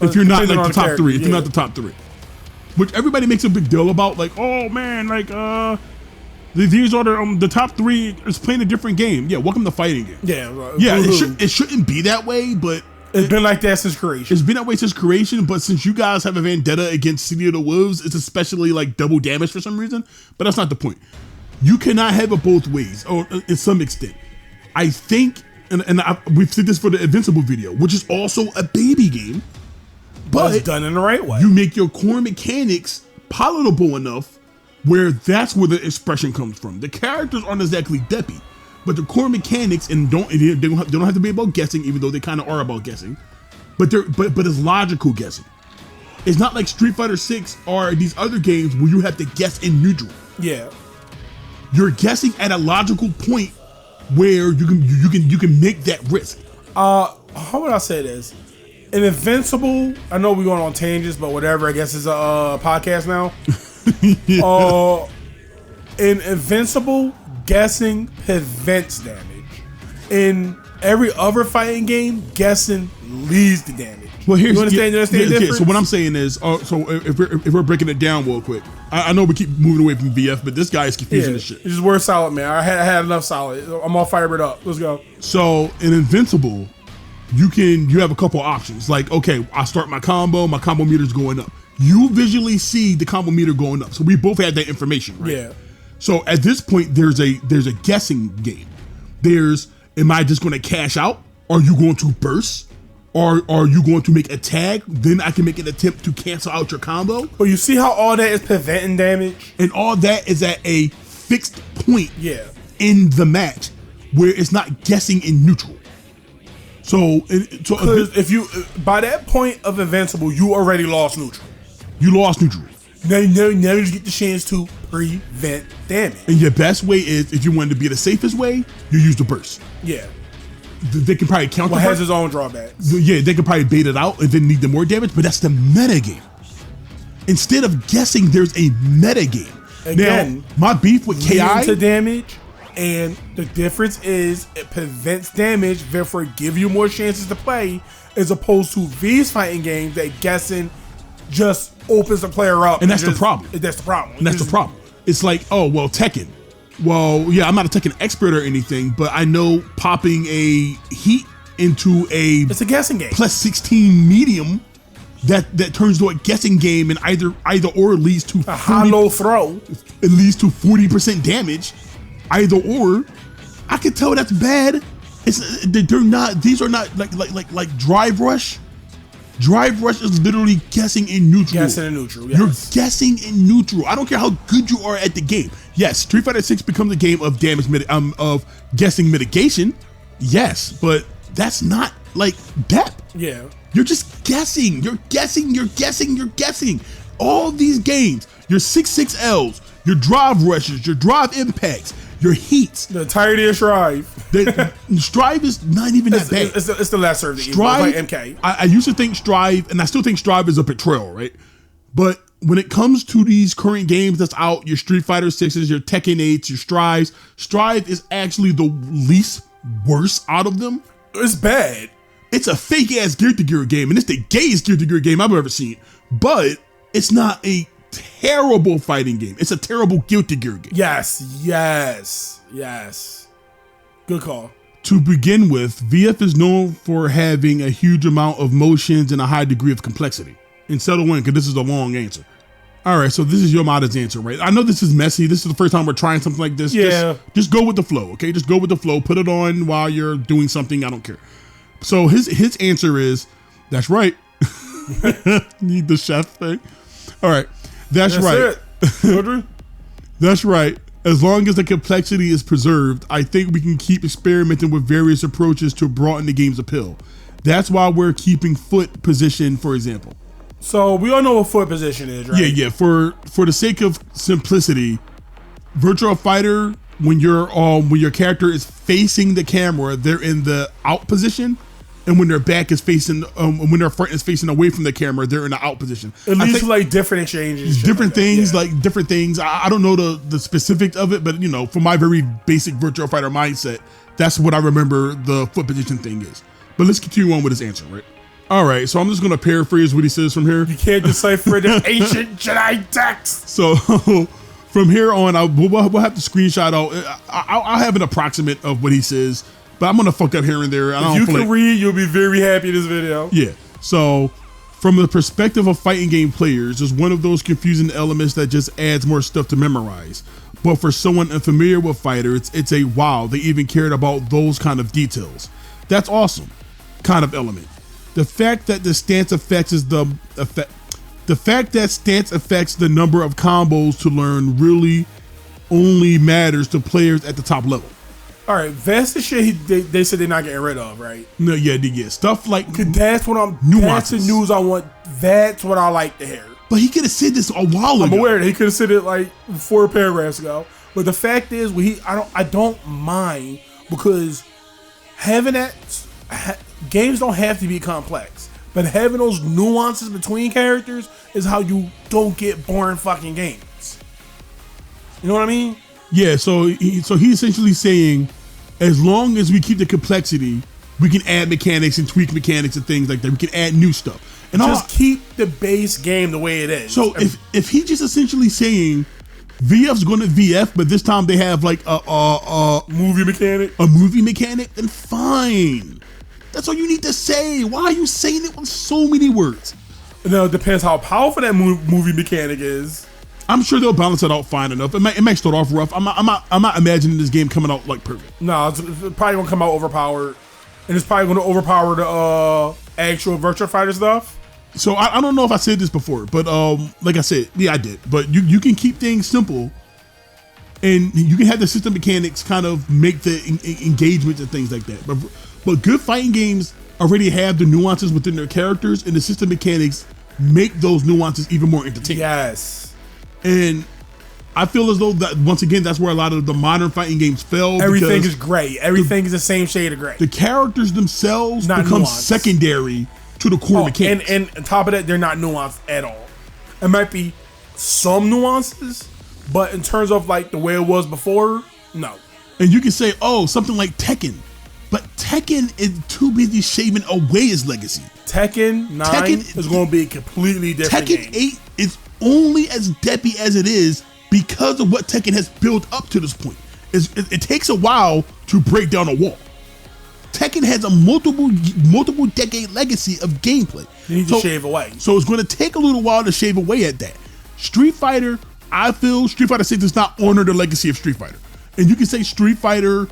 If you're not like the top character, three. If you're not the top three. Which everybody makes a big deal about, like, oh man, like these are the top three is playing a different game. Yeah, welcome to fighting game. Yeah, yeah. It shouldn't be that way, but it's been like that since creation. It's been that way since creation, but since you guys have a vendetta against City of the Wolves, it's especially like double damage for some reason. But that's not the point. You cannot have it both ways, or to some extent. I think, and we've said this for the Invincible video, which is also a baby game, but it's done in the right way. You make your core mechanics palatable enough where that's where the expression comes from. The characters aren't exactly deppy, but the core mechanics they don't have to be about guessing, even though they kind of are about guessing. But it's logical guessing. It's not like Street Fighter 6 or these other games where you have to guess in neutral. Yeah, you're guessing at a logical point where you can make that risk. How would I say this? In Invincible, I know we're going on tangents, but whatever. I guess it's a podcast now. Yeah. In Invincible, guessing prevents damage. In every other fighting game, guessing leads to damage. Well, here's you understand the difference? So what I'm saying is, so if we're breaking it down real quick, I know we keep moving away from VF, but this guy is confusing this shit. It's just word solid, man. I had enough solid. I'm all fired up. Let's go. So in Invincible, you have a couple options. Like, okay, I start my combo meter's going up. You visually see the combo meter going up. So we both have that information, right? Yeah. So at this point, there's a guessing game. Am I just going to cash out? Are you going to burst? Or are you going to make a tag? Then I can make an attempt to cancel out your combo. But you see how all that is preventing damage? And all that is at a fixed point in the match where it's not guessing in neutral. So if you by that point of Invincible, you already lost neutral. You lost neutral. Now you get the chance to prevent damage. And your best way is, if you wanted to be the safest way, you use the burst. Yeah. They can probably counter. Well, has its own drawbacks. Yeah, they can probably bait it out and then need the more damage, but that's the meta game. Instead of guessing, there's a meta game. Again, now, my beef with KI to damage, and the difference is it prevents damage, therefore give you more chances to play, as opposed to these fighting games that guessing just opens the player up. And that's the problem. That's the problem. And that's the problem. It's like, oh, well, Tekken. Well, yeah, I'm not a Tekken expert or anything, but I know popping a heat into it's a guessing game. Plus 16 medium that turns to a guessing game, and either or leads to a hollow throw. It leads to 40% damage. Either or, I can tell that's bad. They're not. These are not like Drive Rush. Drive Rush is literally guessing in neutral. Guessing in neutral. Yes. You're guessing in neutral. I don't care how good you are at the game. Yes, Street Fighter 6 becomes a game of of guessing mitigation. Yes, but that's not like depth. Yeah. You're just guessing. You're guessing. All these games, your 6-6Ls, your drive rushes, your drive impacts, your heats. The entirety of Strive. Strive is not even that bad. It's the lesser of the Strive, like MK. I used to think Strive, and I still think Strive is a betrayal, right? But when it comes to these current games that's out, your Street Fighter 6s, your Tekken 8s, your Strives, Strive is actually the least worst out of them. It's bad. It's a fake ass Guilty Gear game, and it's the gayest Guilty Gear game I've ever seen. But it's not a terrible fighting game. It's a terrible Guilty Gear game. Yes. Good call. To begin with, VF is known for having a huge amount of motions and a high degree of complexity. And settle in, because this is a long answer. All right, so this is Yamada's answer, right? I know this is messy. This is the first time we're trying something like this. Yeah. Just go with the flow, okay? Just go with the flow. Put it on while you're doing something. I don't care. So his answer is, that's right. Need the chef thing. All right. That's right. It. That's right. As long as the complexity is preserved, I think we can keep experimenting with various approaches to broaden the game's appeal. That's why we're keeping foot position, for example. So we all know what foot position is, right? Yeah. For the sake of simplicity, Virtua Fighter, when your character is facing the camera, they're in the out position, and when their back is facing, when their front is facing away from the camera, they're in the out position. At least like different exchanges, different things, like different things. I don't know the specifics of it, but from my very basic Virtua Fighter mindset, that's what I remember the foot position thing is. But let's continue on with his answer, right? All right, so I'm just gonna paraphrase what he says from here. You can't decipher this ancient Jedi text. So from here on, we'll have to screenshot out. I'll have an approximate of what he says, but I'm gonna fuck up here and there. If you can read, you'll be very happy in this video. Yeah. So from the perspective of fighting game players, it's one of those confusing elements that just adds more stuff to memorize. But for someone unfamiliar with Fighter, it's a wow, they even cared about those kind of details. That's awesome kind of element. The fact that the stance affects the number of combos to learn really only matters to players at the top level. All right, that's the shit they said they're not getting rid of, right? No, yeah, stuff like that's what that's the news I want. That's what I like to hear. But he could have said this a while ago. I'm aware that he could have said it like 4 paragraphs ago. But the fact is, I don't mind, because having that games don't have to be complex, but having those nuances between characters is how you don't get boring fucking games. You know what I mean? Yeah. So he's essentially saying, as long as we keep the complexity, we can add mechanics and tweak mechanics and things like that. We can add new stuff. And just keep the base game the way it is. So if he just essentially saying VF's going to VF, but this time they have like a movie mechanic, then fine. That's all you need to say. Why are you saying it with so many words? No, it depends how powerful that movie mechanic is. I'm sure they'll balance it out fine enough. It might start off rough. I'm not imagining this game coming out like perfect. No, it's probably gonna come out overpowered, and it's probably gonna overpower the actual Virtua Fighter stuff. So I don't know if I said this before, but like I said, yeah, I did. But you can keep things simple, and you can have the system mechanics kind of make the engagements and things like that. But good fighting games already have the nuances within their characters, and the system mechanics make those nuances even more entertaining. Yes. And I feel as though that once again, that's where a lot of the modern fighting games fail. Everything is gray. Everything is the same shade of gray. The characters themselves become secondary to the core mechanics. And on top of that, they're not nuanced at all. It might be some nuances, but in terms of like the way it was before, no. And you can say, something like Tekken. But Tekken is too busy shaving away his legacy. Tekken 9 is going to be a completely different Tekken game. 8 is only as deppy as it is because of what Tekken has built up to this point. It takes a while to break down a wall. Tekken has a multiple decade legacy of gameplay. You need to shave away. So it's going to take a little while to shave away at that. Street Fighter, I feel Street Fighter 6 does not honor the legacy of Street Fighter. And you can say Street Fighter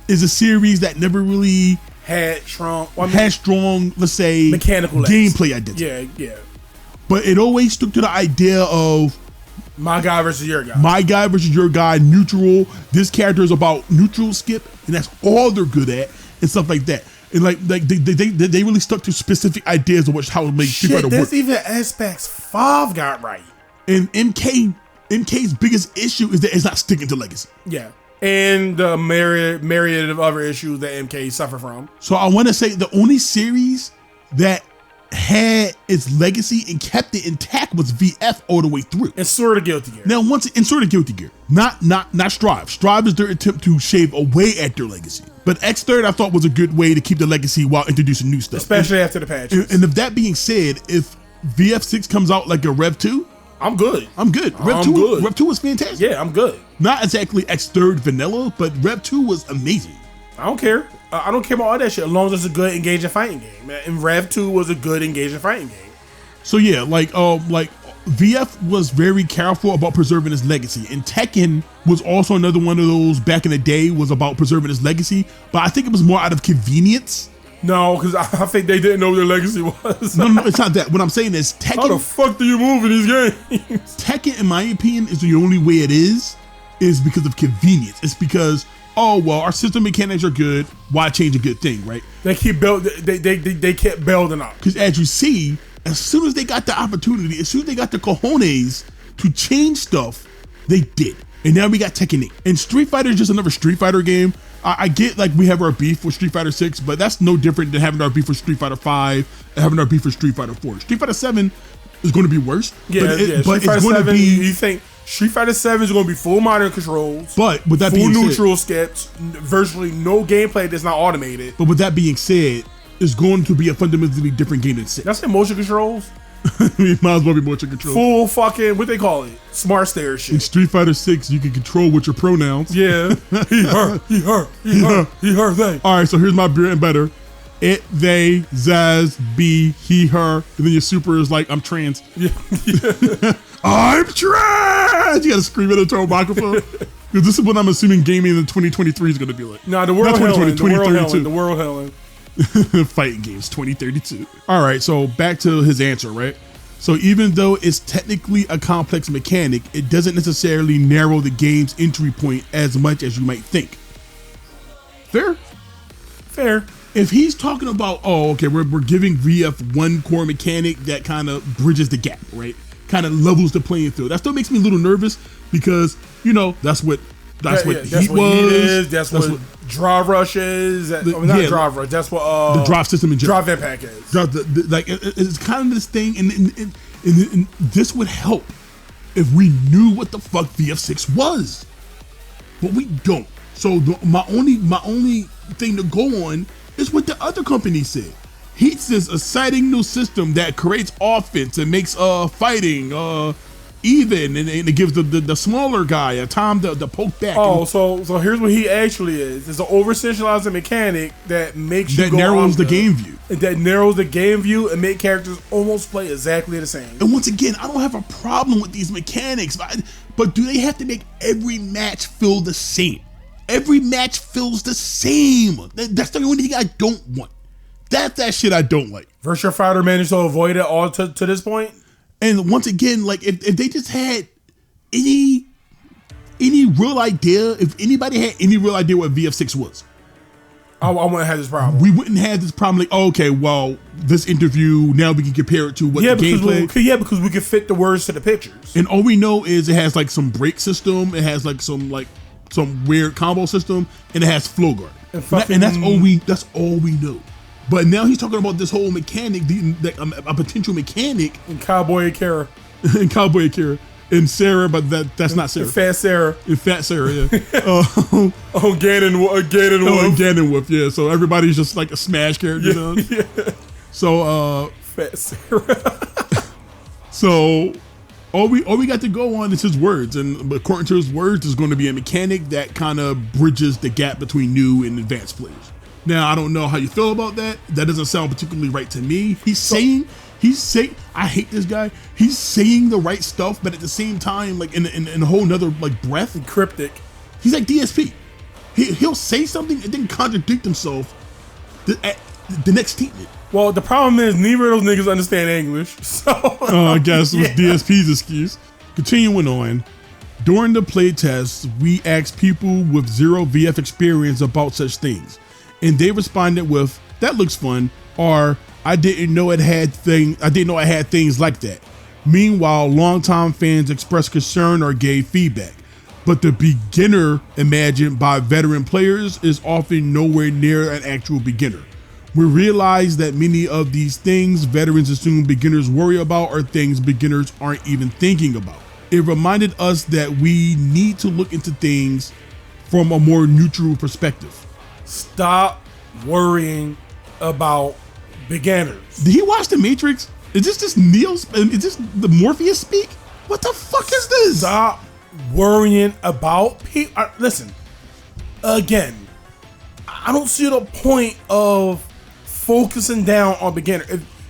is a series that never really had strong, let's say, mechanical gameplay identity. Yeah. But it always stuck to the idea of my guy versus your guy. My guy versus your guy, neutral. This character is about neutral skip, and that's all they're good at, and stuff like that. And like they really stuck to specific ideas of how to make Street Fighter work. There's even aspects 5 got right. And MK's biggest issue is that it's not sticking to legacy. Yeah. And the myriad of other issues that MK suffer from. So I want to say the only series that had its legacy and kept it intact was VF all the way through. And sort of Guilty Gear. Now once in sort of Guilty Gear, not Strive. Strive is their attempt to shave away at their legacy. But X3rd I thought was a good way to keep the legacy while introducing new stuff, especially after the patches. And if that being said, if VF6 comes out like a Rev 2, I'm good. Rev 2 was fantastic. Yeah, I'm good. Not exactly X3rd vanilla, but Rev 2 was amazing. I don't care. I don't care about all that shit as long as it's a good engaging fighting game. And Rev 2 was a good engaging fighting game. So yeah, like VF was very careful about preserving his legacy, and Tekken was also another one of those back in the day was about preserving his legacy. But I think it was more out of convenience No, because I think they didn't know what their legacy was. No, it's not that. What I'm saying is How the Tekken. fuck do you move in these games? Tekken, in my opinion, is the only way it is because of convenience. It's because, oh well, our system mechanics are good. Why change a good thing, right? They keep they kept building up. Because as you see, as soon as they got the opportunity, as soon as they got the cojones to change stuff, they did. And now we got Tekken 8. And Street Fighter is just another Street Fighter game. I get like we have our beef with Street Fighter 6, but that's no different than having our beef with Street Fighter 5 and having our beef with Street Fighter 4. Street Fighter 7 is going to be worse. Yeah, but Street it's Fighter going 7, to be. you think Street Fighter 7 is going to be full modern controls, But with that full being neutral said, skips, virtually no gameplay that's not automated. but with that being said, it's going to be a fundamentally different game than 6. That's in motion controls. We might as well be motion control. Full fucking, what they call it? Smart stare In shit. Street Fighter 6, you can control with your pronouns. Yeah. He, her, they. All right, so here's my bread and butter. It, they, Zaz, be, he, her. And then your super is like, I'm trans. Yeah. I'm trans! You gotta scream it into a microphone. Because this is what I'm assuming gaming in 2023 is gonna be like. Nah, the world Not Helen. 2020, The world Helen. Fighting games 2032. All right, so back to his answer, right? So even though it's technically a complex mechanic, it doesn't necessarily narrow the game's entry point as much as you might think. Fair? Fair. If he's talking about, oh, okay, we're giving VF one core mechanic that kind of bridges the gap, right? Kind of levels the playing field. That still makes me a little nervous because, you know, that's what Heat was. That's what Drive Rush is. Not Drive Rush. That's what the drive system in general. Drive Impact is. It's kind of this thing, and this would help if we knew what the fuck VF6 was, but we don't. So my only thing to go on is what the other company said. Heat says a exciting new system that creates offense and makes fighting even, and it gives the smaller guy a time to poke back. Oh, so here's what he actually is. It's an over-centralized mechanic that makes you that narrows the game view. That narrows the game view and make characters almost play exactly the same. And once again, I don't have a problem with these mechanics, but do they have to make every match feel the same? Every match feels the same. That's the only thing I don't want. That's that shit I don't like. Virtua Fighter managed to avoid it all to this point. And once again, like if they just had any real idea, if anybody had any real idea what VF6 was, I wouldn't have this problem. We wouldn't have this problem. Like, oh, okay, well, this interview now we can compare it to what the gameplay. Because we can fit the words to the pictures. And all we know is it has like some break system. It has like some weird combo system, and it has flow guard. And that's all we know. But now he's talking about this whole mechanic, a potential mechanic. And Cowboy Akira. And Sarah, but that's not Sarah. And Fat Sarah. And Fat Sarah, yeah. Ganondorf, yeah. So everybody's just like a Smash character, you know? Yeah. So, Fat Sarah. So, all we got to go on is his words. And according to his words, there's going to be a mechanic that kind of bridges the gap between new and advanced players. Now, I don't know how you feel about that. That doesn't sound particularly right to me. He's saying, I hate this guy. He's saying the right stuff, but at the same time, like in a whole nother like breath. And cryptic. He's like DSP. He'll say something and then contradict himself at the next statement. Well, the problem is neither of those niggas understand English. So I guess it was DSP's excuse. Continuing on. During the playtest, we asked people with zero VF experience about such things. And they responded with, "That looks fun," or I didn't know I had things like that. Meanwhile, longtime fans expressed concern or gave feedback. But the beginner imagined by veteran players is often nowhere near an actual beginner. We realize that many of these things veterans assume beginners worry about are things beginners aren't even thinking about. It reminded us that we need to look into things from a more neutral perspective. Stop worrying about beginners. Did he watch The Matrix? Is this Neo? Is this the Morpheus speak? What the fuck is this? Stop worrying about people. Listen, again, I don't see the point of focusing down on beginner.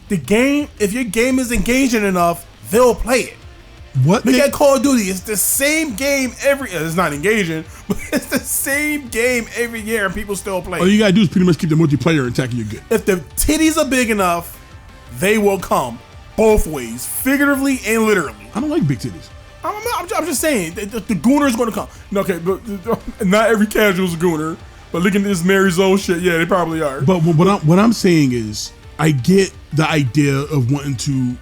If your game is engaging enough, they'll play it. Look at Call of Duty. It's the same game it's not engaging, but it's the same game every year and people still play. All you gotta do is pretty much keep the multiplayer intact and you're good. If the titties are big enough, they will come both ways, figuratively and literally. I don't like big titties. I'm just saying, the gooner is going to come. Okay, but not every casual is a gooner. But looking at this Mary Zoe shit, yeah, they probably are. But what I'm saying is, I get the idea of wanting to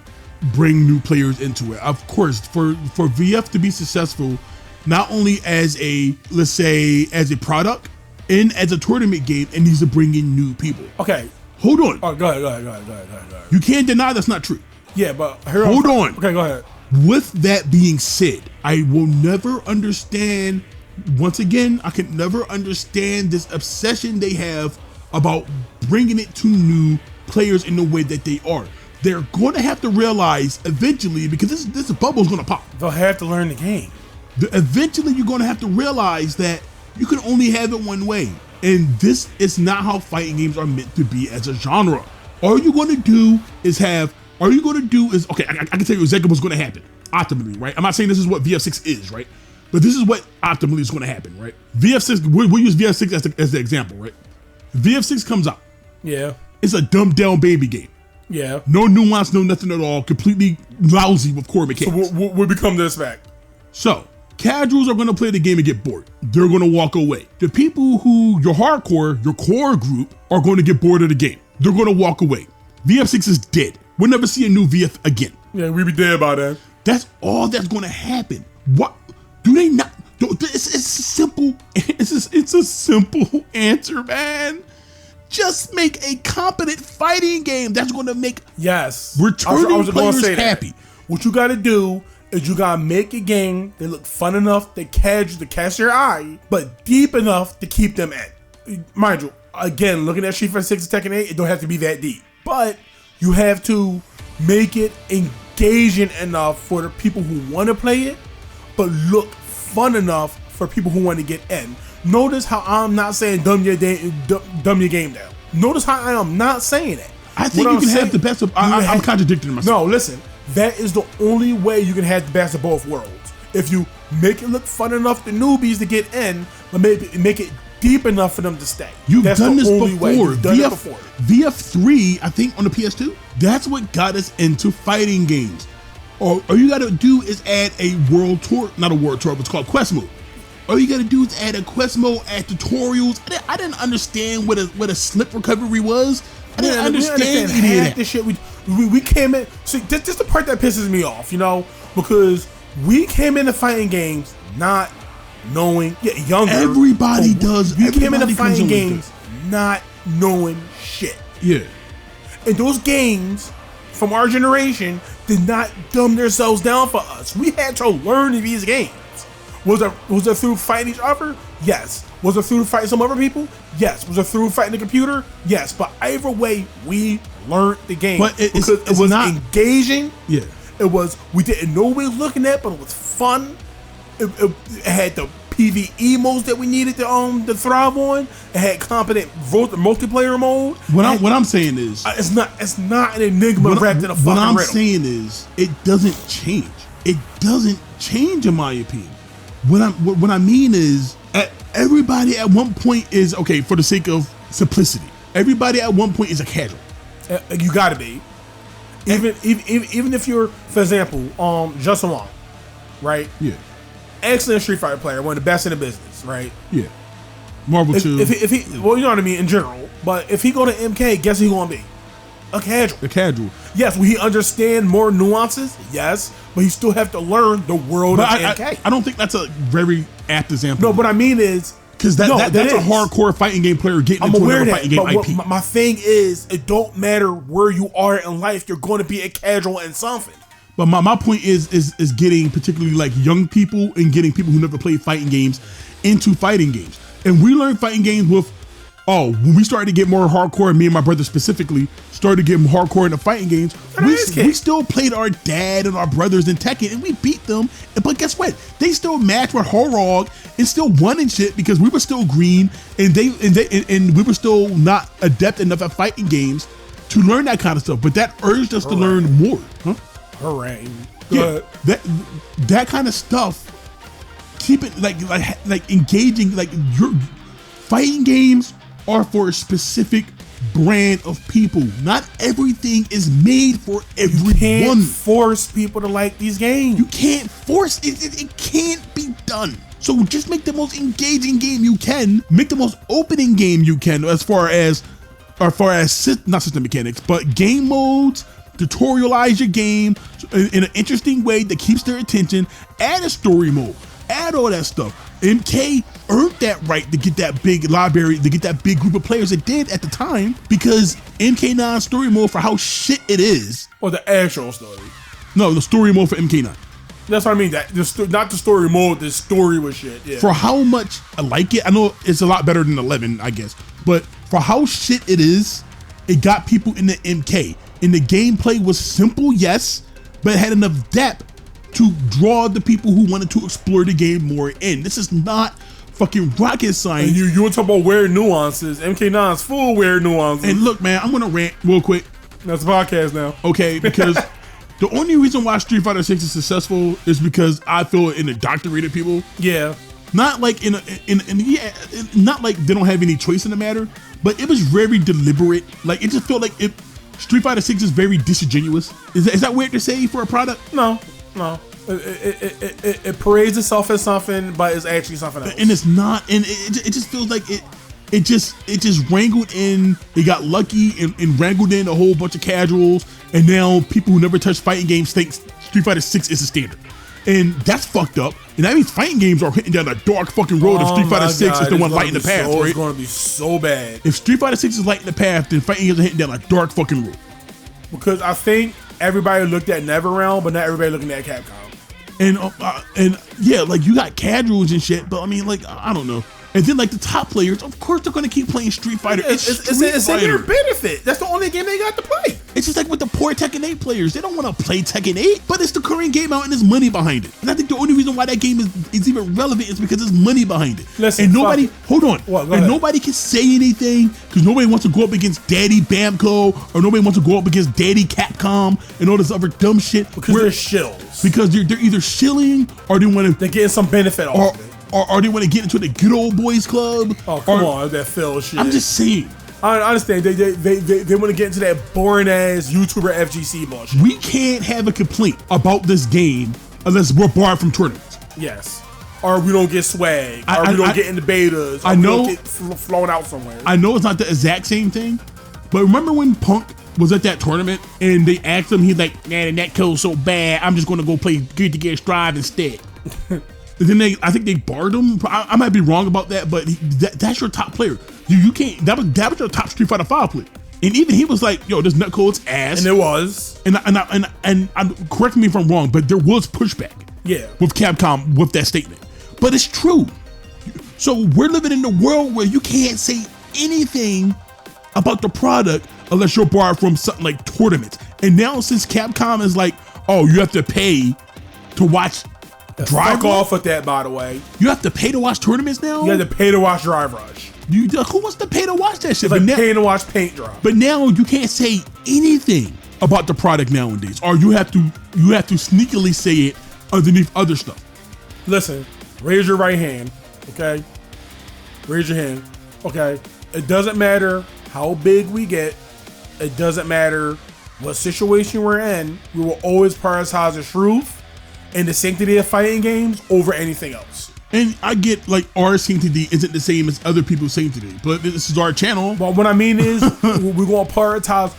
bring new players into it. Of course, for VF to be successful, not only as a, let's say, as a product and as a tournament game, it needs to bring in new people. Okay. Hold on. Oh, go ahead. You can't deny that's not true. Yeah, but hold on. Okay, go ahead. With that being said, I will never understand, once again, I can never understand this obsession they have about bringing it to new players in the way that they are. They're going to have to realize eventually, because this bubble is going to pop. They'll have to learn the game. Eventually, you're going to have to realize that you can only have it one way. And this is not how fighting games are meant to be as a genre. All you're going to do is okay, I can tell you exactly what's going to happen, optimally, right? I'm not saying this is what VF6 is, right? But this is what optimally is going to happen, right? VF6, we'll use VF6 as the example, right? VF6 comes out. Yeah. It's a dumbed down baby game. Yeah. No nuance, no nothing at all. Completely lousy with core mechanics. So we'll become this back. So, casuals are going to play the game and get bored. They're going to walk away. The people who, your hardcore, your core group, are going to get bored of the game. They're going to walk away. VF6 is dead. We'll never see a new VF again. Yeah, we be dead by then. That's all that's going to happen. What? Do they not? It's simple. It's a simple answer, man. Just make a competent fighting game that's going to make returning players happy. What you got to do is you got to make a game that look fun enough to catch your eye, but deep enough to keep them in. Mind you, again, looking at Street Fighter 6 and Tekken 8, it don't have to be that deep. But you have to make it engaging enough for the people who want to play it, but look fun enough for people who want to get in. Notice how I'm not saying dumb your game down. Notice how I am not saying that. I think you can have the best of. I'm contradicting myself. No, listen. That is the only way you can have the best of both worlds. If you make it look fun enough to newbies to get in, but maybe make it deep enough for them to stay. You've done this before. You've done it before. VF3, I think on the PS2, that's what got us into fighting games. All you got to do is add a world tour, not a world tour, but it's called quest mode. All you gotta do is add a quest mode, add tutorials. I didn't understand what a slip recovery was. I didn't understand any of that. This shit. We came in. See, this is the part that pisses me off, because we came into fighting games not knowing. Yeah, younger. Everybody does. We came into fighting games not knowing shit. Yeah. And those games from our generation did not dumb themselves down for us. We had to learn these games. Was it through fighting each other? Yes. Was it through fighting some other people? Yes. Was it through fighting the computer? Yes. But either way, we learned the game. But it was not engaging. Yeah. We didn't know what we was looking at, but it was fun. It had the PvE modes that we needed to thrive on. It had competent multiplayer mode. What I'm saying is it's not an enigma wrapped in a fucking riddle. What I'm saying is it doesn't change. It doesn't change in my opinion. What I mean is, everybody at one point is, okay, for the sake of simplicity, everybody at one point is a casual. You gotta be. Even if you're, for example, Justin Wong, right? Yeah. Excellent Street Fighter player, one of the best in the business, right? Yeah. Marvel 2. If he, well, you know what I mean, in general. But if he go to MK, guess who he gonna be? A casual. A casual. Yes, will he understand more nuances? Yes, but he still have to learn the world of MK. I don't think that's a very apt example. No, what I mean is, because that's a hardcore fighting game player getting into another fighting game IP. My thing is, it don't matter where you are in life, you're going to be a casual in something. But my point is getting particularly like young people and getting people who never played fighting games into fighting games. And we learned fighting games with, when we started to get more hardcore, and me and my brother specifically started to get more hardcore into fighting games, we still played our dad and our brothers in Tekken, and we beat them. But guess what? They still matched with Horog and still won and shit because we were still green and we were still not adept enough at fighting games to learn that kind of stuff. But that urged us to learn more. Huh? Hooray. Yeah, that kind of stuff. Keep it like engaging. Like your fighting games are for a specific brand of people. Not everything is made for everyone. you can't force people to like these games. You can't force it. It can't be done. So just make the most engaging game you can. Make the most opening game you can as far as not system mechanics, but game modes. Tutorialize your game in an interesting way that keeps their attention. Add a story mode. Add all that stuff. MK earned that right to get that big library, to get that big group of players it did at the time, because MK9 story mode, for how shit it is. Or the actual story. No, the story mode for MK9. That's what I mean. Not the story mode. The story was shit. Yeah. For how much I like it, I know it's a lot better than 11, I guess, but for how shit it is, it got people in the MK. And the gameplay was simple, yes, but it had enough depth to draw the people who wanted to explore the game more in. This is not fucking rocket science. And you want to talk about weird nuances. MK9's full weird nuances. And look, man, I'm gonna rant real quick. That's a podcast now. Okay, because the only reason why Street Fighter 6 is successful is because I feel it indoctrinated people. Yeah. Not like not like they don't have any choice in the matter, but it was very deliberate. Like it just felt like Street Fighter 6 is very disingenuous. Is that weird to say for a product? No. It parades itself as something, but it's actually something else. And it's not. And it just feels like it just wrangled in. It got lucky and wrangled in a whole bunch of casuals. And now people who never touched fighting games think Street Fighter 6 is the standard. And that's fucked up. And that means fighting games are hitting down a dark fucking road. If Street Fighter 6 is the one lighting the path, right? It's going to be so bad. If Street Fighter 6 is lighting the path, then fighting games are hitting down a dark fucking road. Because I think everybody looked at NetherRealm, but not everybody looking at Capcom. And yeah, like you got casuals and shit, but I mean, like I don't know. And then like the top players, of course they're gonna keip playing Street Fighter. It's in their benefit. That's the only game they got to play. It's just like with the poor Tekken 8 players. They don't want to play Tekken 8, but it's the current game out and there's money behind it. And I think the only reason why that game is even relevant is because there's money behind it. Listen, and nobody, hold on, and nobody can say anything because nobody wants to go up against Daddy Bamco or nobody wants to go up against Daddy Capcom and all this other dumb shit. Because they're shills. Because they're either shilling or they want to. They're getting some benefit off of it. Or they want to get into the good old boys club. Oh, come on, that Phil shit. I'm just saying. I understand. They want to get into that boring ass YouTuber FGC bullshit. We can't have a complaint about this game unless we're barred from tournaments. Yes. Or we don't get swag. Or we don't get into betas. Or we don't get flown out somewhere. I know it's not the exact same thing, but remember when Punk was at that tournament and they asked him, he's like, man, that code's so bad, I'm just going to go play Gear to Gear Strive instead. And then I think they barred him. I might be wrong about that, but that's your top player. You can't. That was your top Street Fighter 5 player. And even he was like, "Yo, this netcode's ass." And it was. And correct me if I'm wrong, but there was pushback. Yeah. With Capcom with that statement, but it's true. So we're living in a world where you can't say anything about the product unless you're barred from something like tournaments. And now since Capcom is like, "Oh, you have to pay to watch." Fuck off with that, by the way. You have to pay to watch tournaments now? You have to pay to watch Drive Rush. Who wants to pay to watch that shit? It's like paying to watch paint dry. But now you can't say anything about the product nowadays, or you have to sneakily say it underneath other stuff. Listen, raise your right hand, okay? Raise your hand, okay? It doesn't matter how big we get. It doesn't matter what situation we're in. We will always prioritize the truth and the sanctity of fighting games over anything else. And I get like our sanctity isn't the same as other people's sanctity, but this is our channel. But what I mean is we're going to prioritize.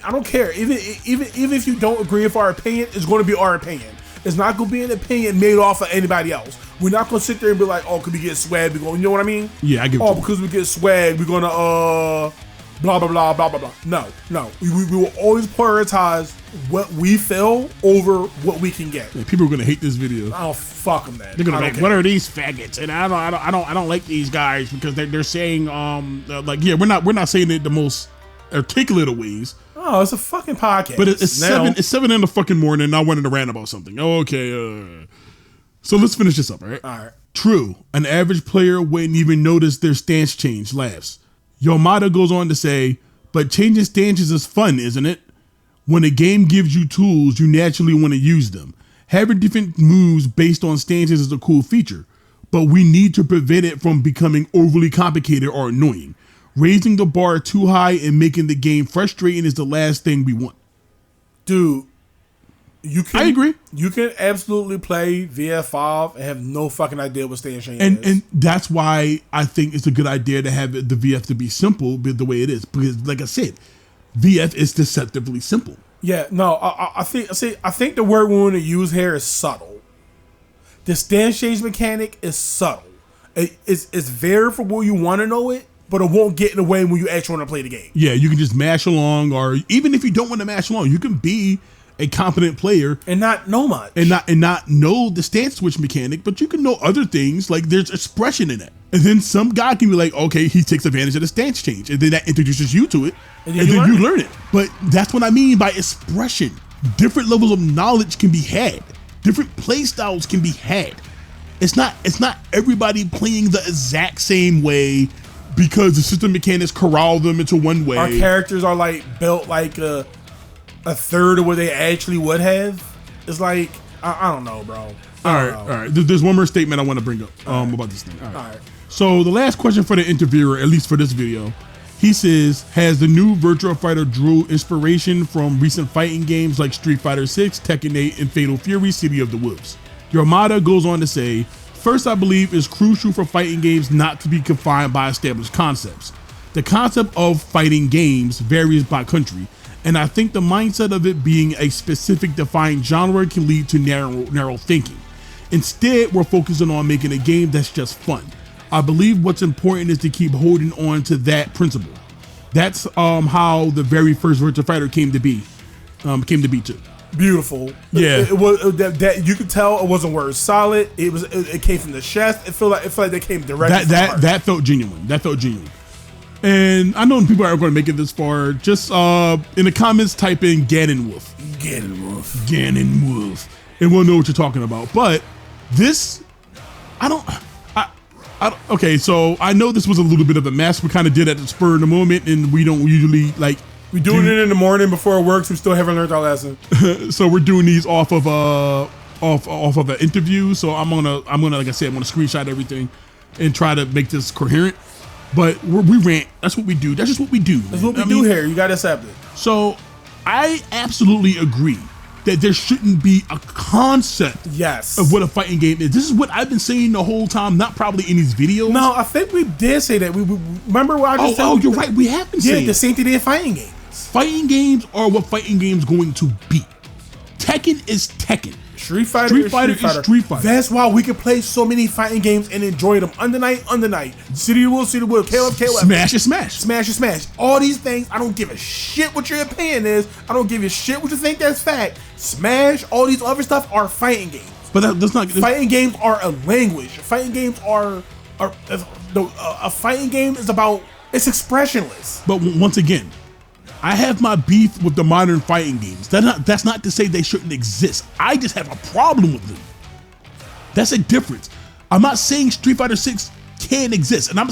I don't care. Even if you don't agree with our opinion, it's going to be our opinion. It's not going to be an opinion made off of anybody else. We're not going to sit there and be like, oh, could we get swag? You know what I mean? Yeah, I get. Oh, because we get swag, we're going to blah blah blah blah blah blah. No. We will always prioritize what we feel over what we can get. Yeah, people are gonna hate this video. Oh, fuck them, man. They're gonna be like, what are these faggots? And I don't like these guys because they're saying like, yeah, we're not saying it the most articulate of ways. Oh, it's a fucking podcast. But it's 7 in the fucking morning and I wanted to rant about something. Okay, so let's finish this up, all right? All right. True, an average player wouldn't even notice their stance change. Laughs. Yamada goes on to say, but changing stances is fun, isn't it? When a game gives you tools, you naturally want to use them. Having different moves based on stances is a cool feature, but we need to prevent it from becoming overly complicated or annoying. Raising the bar too high and making the game frustrating is the last thing we want. Dude, I agree. You can absolutely play VF5 and have no fucking idea what stance change is. And that's why I think it's a good idea to have the VF to be simple the way it is. Because, like I said, VF is deceptively simple. Yeah, no, I think the word we want to use here is subtle. The stance change mechanic is subtle. It's there for where you want to know it, but it won't get in the way when you actually want to play the game. Yeah, you can just mash along, or even if you don't want to mash along, you can be a competent player and not know much, and not know the stance switch mechanic, but you can know other things, like there's expression in it. And then some guy can be like, okay, he takes advantage of the stance change, and then that introduces you to it, and then you learn it. But that's what I mean by expression. Different levels of knowledge can be had. Different play styles can be had. It's not everybody playing the exact same way because the system mechanics corral them into one way. Our characters are like built like a third of what they actually would have. It's like I don't know, bro. All right. There's one more statement I want to bring up about this thing. All right. So the last question for the interviewer, at least for this video, he says, has the new Virtua Fighter drew inspiration from recent fighting games like Street Fighter 6, Tekken 8, and Fatal Fury City of the Wolves? Yamada goes on to say, first, I believe it's crucial for fighting games not to be confined by established concepts. The concept of fighting games varies by country, and I think the mindset of it being a specific defined genre can lead to narrow thinking. Instead, we're focusing on making a game that's just fun. I believe what's important is to keep holding on to that principle. That's how the very first Virtua Fighter came to be too. Beautiful. Yeah, it was that you could tell it wasn't word solid. It came from the chest. It felt like they came directly from the heart. That felt genuine. And I know people aren't going to make it this far. Just in the comments, type in Ganonwolf, and we'll know what you're talking about. But this, okay, so I know this was a little bit of a mess. We kind of did at the spur of the moment, and we don't usually like. We're doing it in the morning before it works. We still haven't learned our lesson. So we're doing these off of an interview. So I'm gonna like I said, I'm gonna screenshot everything and try to make this coherent. But we rant. That's what we do. That's just what we do. That's what we do here. You gotta accept it. So I absolutely agree that there shouldn't be a concept of what a fighting game is. This is what I've been saying the whole time, not probably in these videos. No, I think we did say that. We remember what I just said? Oh, you're right. We have been saying the same thing in fighting games. Fighting games are what fighting games going to be. Tekken is Tekken. Street Fighter is Street Fighter. That's why we can play so many fighting games and enjoy them under night. City of Will, KOF. Smash. All these things, I don't give a shit what your opinion is. I don't give a shit what you think that's fact. Smash, all these other stuff are fighting games. But that's not. Fighting games are a language. Fighting games a fighting game is about, it's expressionless. But once again, I have my beef with the modern fighting games. That's not to say they shouldn't exist. I just have a problem with them. That's a difference. I'm not saying Street Fighter 6 can't exist, and I'm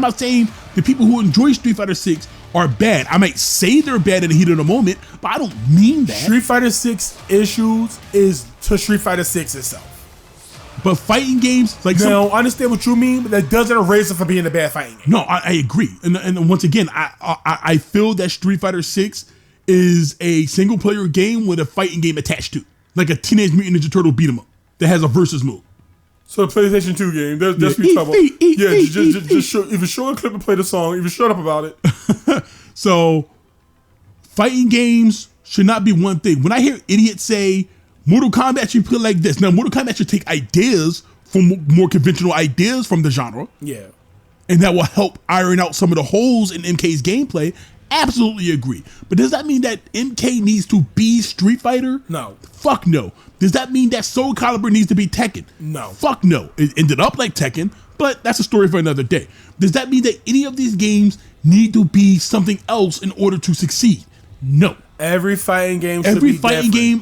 not saying the people who enjoy Street Fighter 6 are bad. I might say they're bad in the heat of the moment, but I don't mean that. Street Fighter 6 issues is to Street Fighter 6 itself. But fighting games, like I understand what you mean, but that doesn't erase it for being a bad fighting game. No, I agree. And once again, I feel that Street Fighter 6 is a single player game with a fighting game attached to it. Like a Teenage Mutant Ninja Turtle beat 'em up that has a versus mode. So the PlayStation 2 game, that's what you're talking about. Just show, if you show a clip and play the song, if you shut up about it. So fighting games should not be one thing. When I hear idiots say Mortal Kombat should play like this. Now, Mortal Kombat should take ideas from more conventional ideas from the genre. Yeah. And that will help iron out some of the holes in MK's gameplay. Absolutely agree. But does that mean that MK needs to be Street Fighter? No. Fuck no. Does that mean that Soul Calibur needs to be Tekken? No. Fuck no. It ended up like Tekken, but that's a story for another day. Does that mean that any of these games need to be something else in order to succeed? No. Every fighting game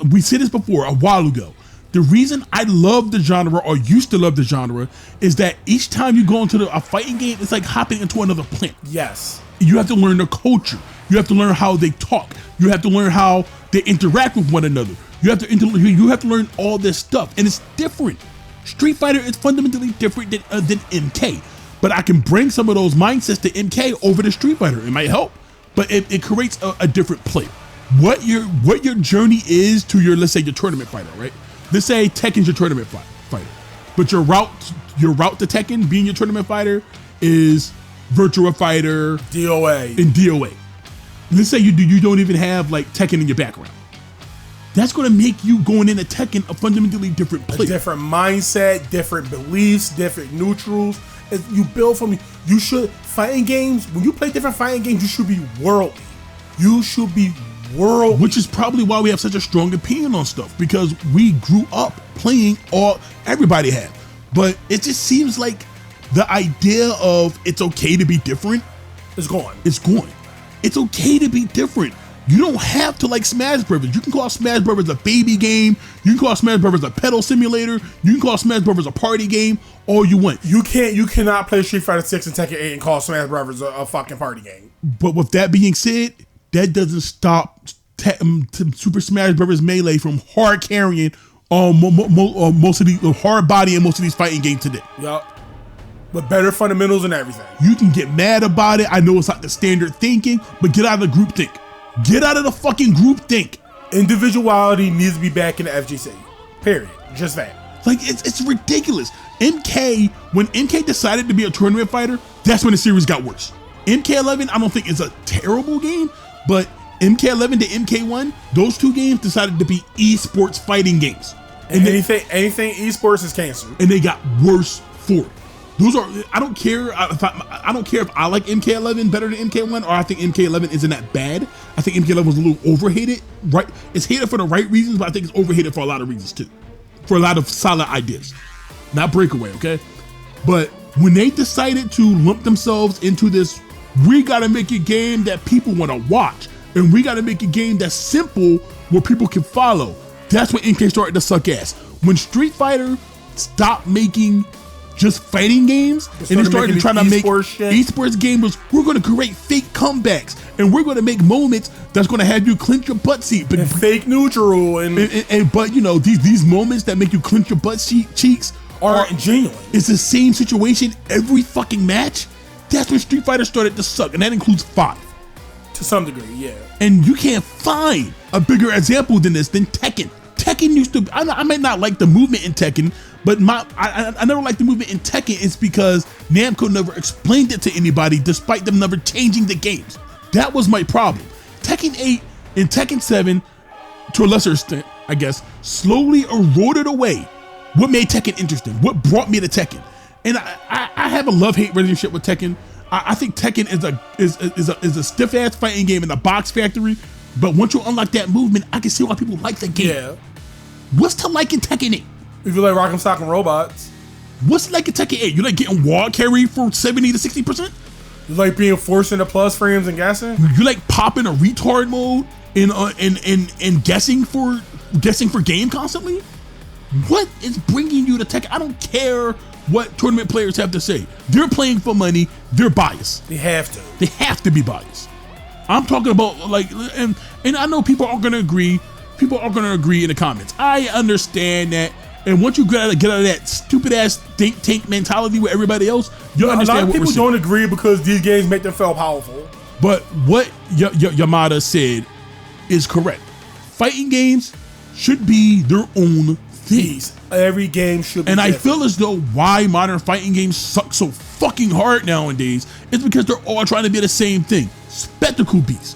we said this before a while ago. The reason I love the genre, or used to love the genre, is that each time you go into a fighting game, it's like hopping into another planet. Yes. You have to learn the culture. You have to learn how they talk. You have to learn how they interact with one another. You have to learn all this stuff, and it's different. Street Fighter is fundamentally different than MK, but I can bring some of those mindsets to MK over to Street Fighter. It might help, but it creates a different player. What your journey is to your, let's say, your tournament fighter, right? Let's say Tekken's your tournament fighter, but your route to Tekken being your tournament fighter is Virtua Fighter, DOA, and DOA. Let's say you don't even have like Tekken in your background. That's going to make you going into Tekken a fundamentally different player. A different mindset, different beliefs, different neutrals. You build from, you should, fighting games, when you play different fighting games, you should be worldly. You should be worldly. Which is probably why we have such a strong opinion on stuff, because we grew up playing everybody had. But it just seems like the idea of it's okay to be different is gone. It's gone. It's okay to be different. You don't have to like Smash Brothers. You can call Smash Brothers a baby game. You can call Smash Brothers a pedal simulator. You can call Smash Brothers a party game. All you want. You cannot play Street Fighter 6 and Tekken 8 and call Smash Brothers a fucking party game. But with that being said, that doesn't stop Super Smash Brothers Melee from hard carrying most of the hard body in most of these fighting games today. Yup. With better fundamentals and everything. You can get mad about it. I know it's not the standard thinking, but get out of the group think. Get out of the fucking group think. Individuality needs to be back in the FGC. Period. Just that. Like, it's ridiculous. MK, when MK decided to be a tournament fighter, that's when the series got worse. MK11, I don't think is a terrible game, but MK11 to MK1, those two games decided to be esports fighting games. And anything esports is canceled. And they got worse for it. Those are, I don't care I don't care if I like MK11 better than MK1, or I think MK11 isn't that bad. I think MK11 was a little overhated, right? It's hated for the right reasons, but I think it's overhated for a lot of reasons too. For a lot of solid ideas. Not Breakaway, okay? But when they decided to lump themselves into this, we gotta make a game that people wanna watch, and we gotta make a game that's simple where people can follow. That's when MK started to suck ass. When Street Fighter stopped making just fighting games, and they started trying to make esports games, we're going to create fake comebacks, and we're going to make moments that's going to have you clench your butt seat, but fake neutral, but you know, these moments that make you clench your butt cheeks are genuine. It's the same situation every fucking match. That's when Street Fighter started to suck, and that includes 5 to some degree, yeah. And you can't find a bigger example than Tekken. Tekken used to, I might not like the movement in Tekken, but I never liked the movement in Tekken. It's because Namco never explained it to anybody, despite them never changing the games. That was my problem. Tekken 8 and Tekken 7, to a lesser extent, I guess, slowly eroded away what made Tekken interesting, what brought me to Tekken. And I have a love-hate relationship with Tekken. I think Tekken is a stiff-ass fighting game in a box factory, but once you unlock that movement, I can see why people like the game. Yeah. What's to like in Tekken 8? If you like Rock'em Sock'em Robots. What's it like in Tekken 8? You like getting wall carry for 70 to 60%? You like being forced into plus frames and guessing? You like popping a retard mode and guessing for game constantly? What is bringing you to Tekken? I don't care what tournament players have to say. They're playing for money. They're biased. They have to. They have to be biased. I'm talking about like, and I know people are gonna agree. People are gonna agree in the comments. I understand that. And once you get out of that stupid ass think tank mentality with everybody else, you'll understand what we're saying. A lot of people don't agree because these games make them feel powerful. But what Yamada said is correct. Fighting games should be their own things. Every game should be And different. I feel as though why modern fighting games suck so fucking hard nowadays is because they're all trying to be the same thing. Spectacle beast.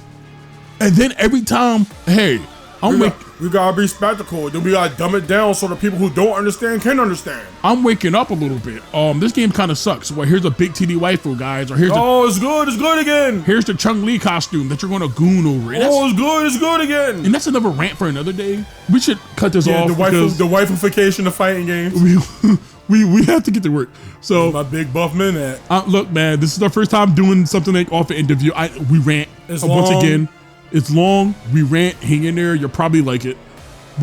And then every time, hey, we gotta be spectacle. Then we gotta dumb it down so the people who don't understand can understand. I'm waking up a little bit. This game kind of sucks. Well, here's a big TD waifu, guys. Or here's it's good again. Here's the Chun-Li costume that you're gonna goon over. And it's good again. And that's another rant for another day. We should cut this off. The waifification of fighting games. We have to get to work. So my big buff man at. Look, man, this is our first time doing something like off an interview. We rant once again. It's long. We rant. Hang in there. You'll probably like it.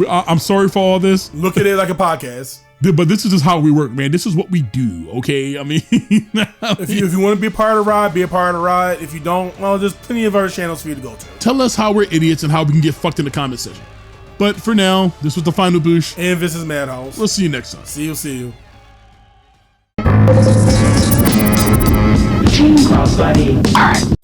I'm sorry for all this. Look at it like a podcast. But this is just how we work, man. This is what we do, okay? I mean, if you want to be a part of the ride, be a part of the ride. If you don't, well, there's plenty of other channels for you to go to. Tell us how we're idiots and how we can get fucked in the comment section. But for now, this was the final Boosh. And this is Madhouse. We'll see you next time. See you. Team cross, buddy. All right.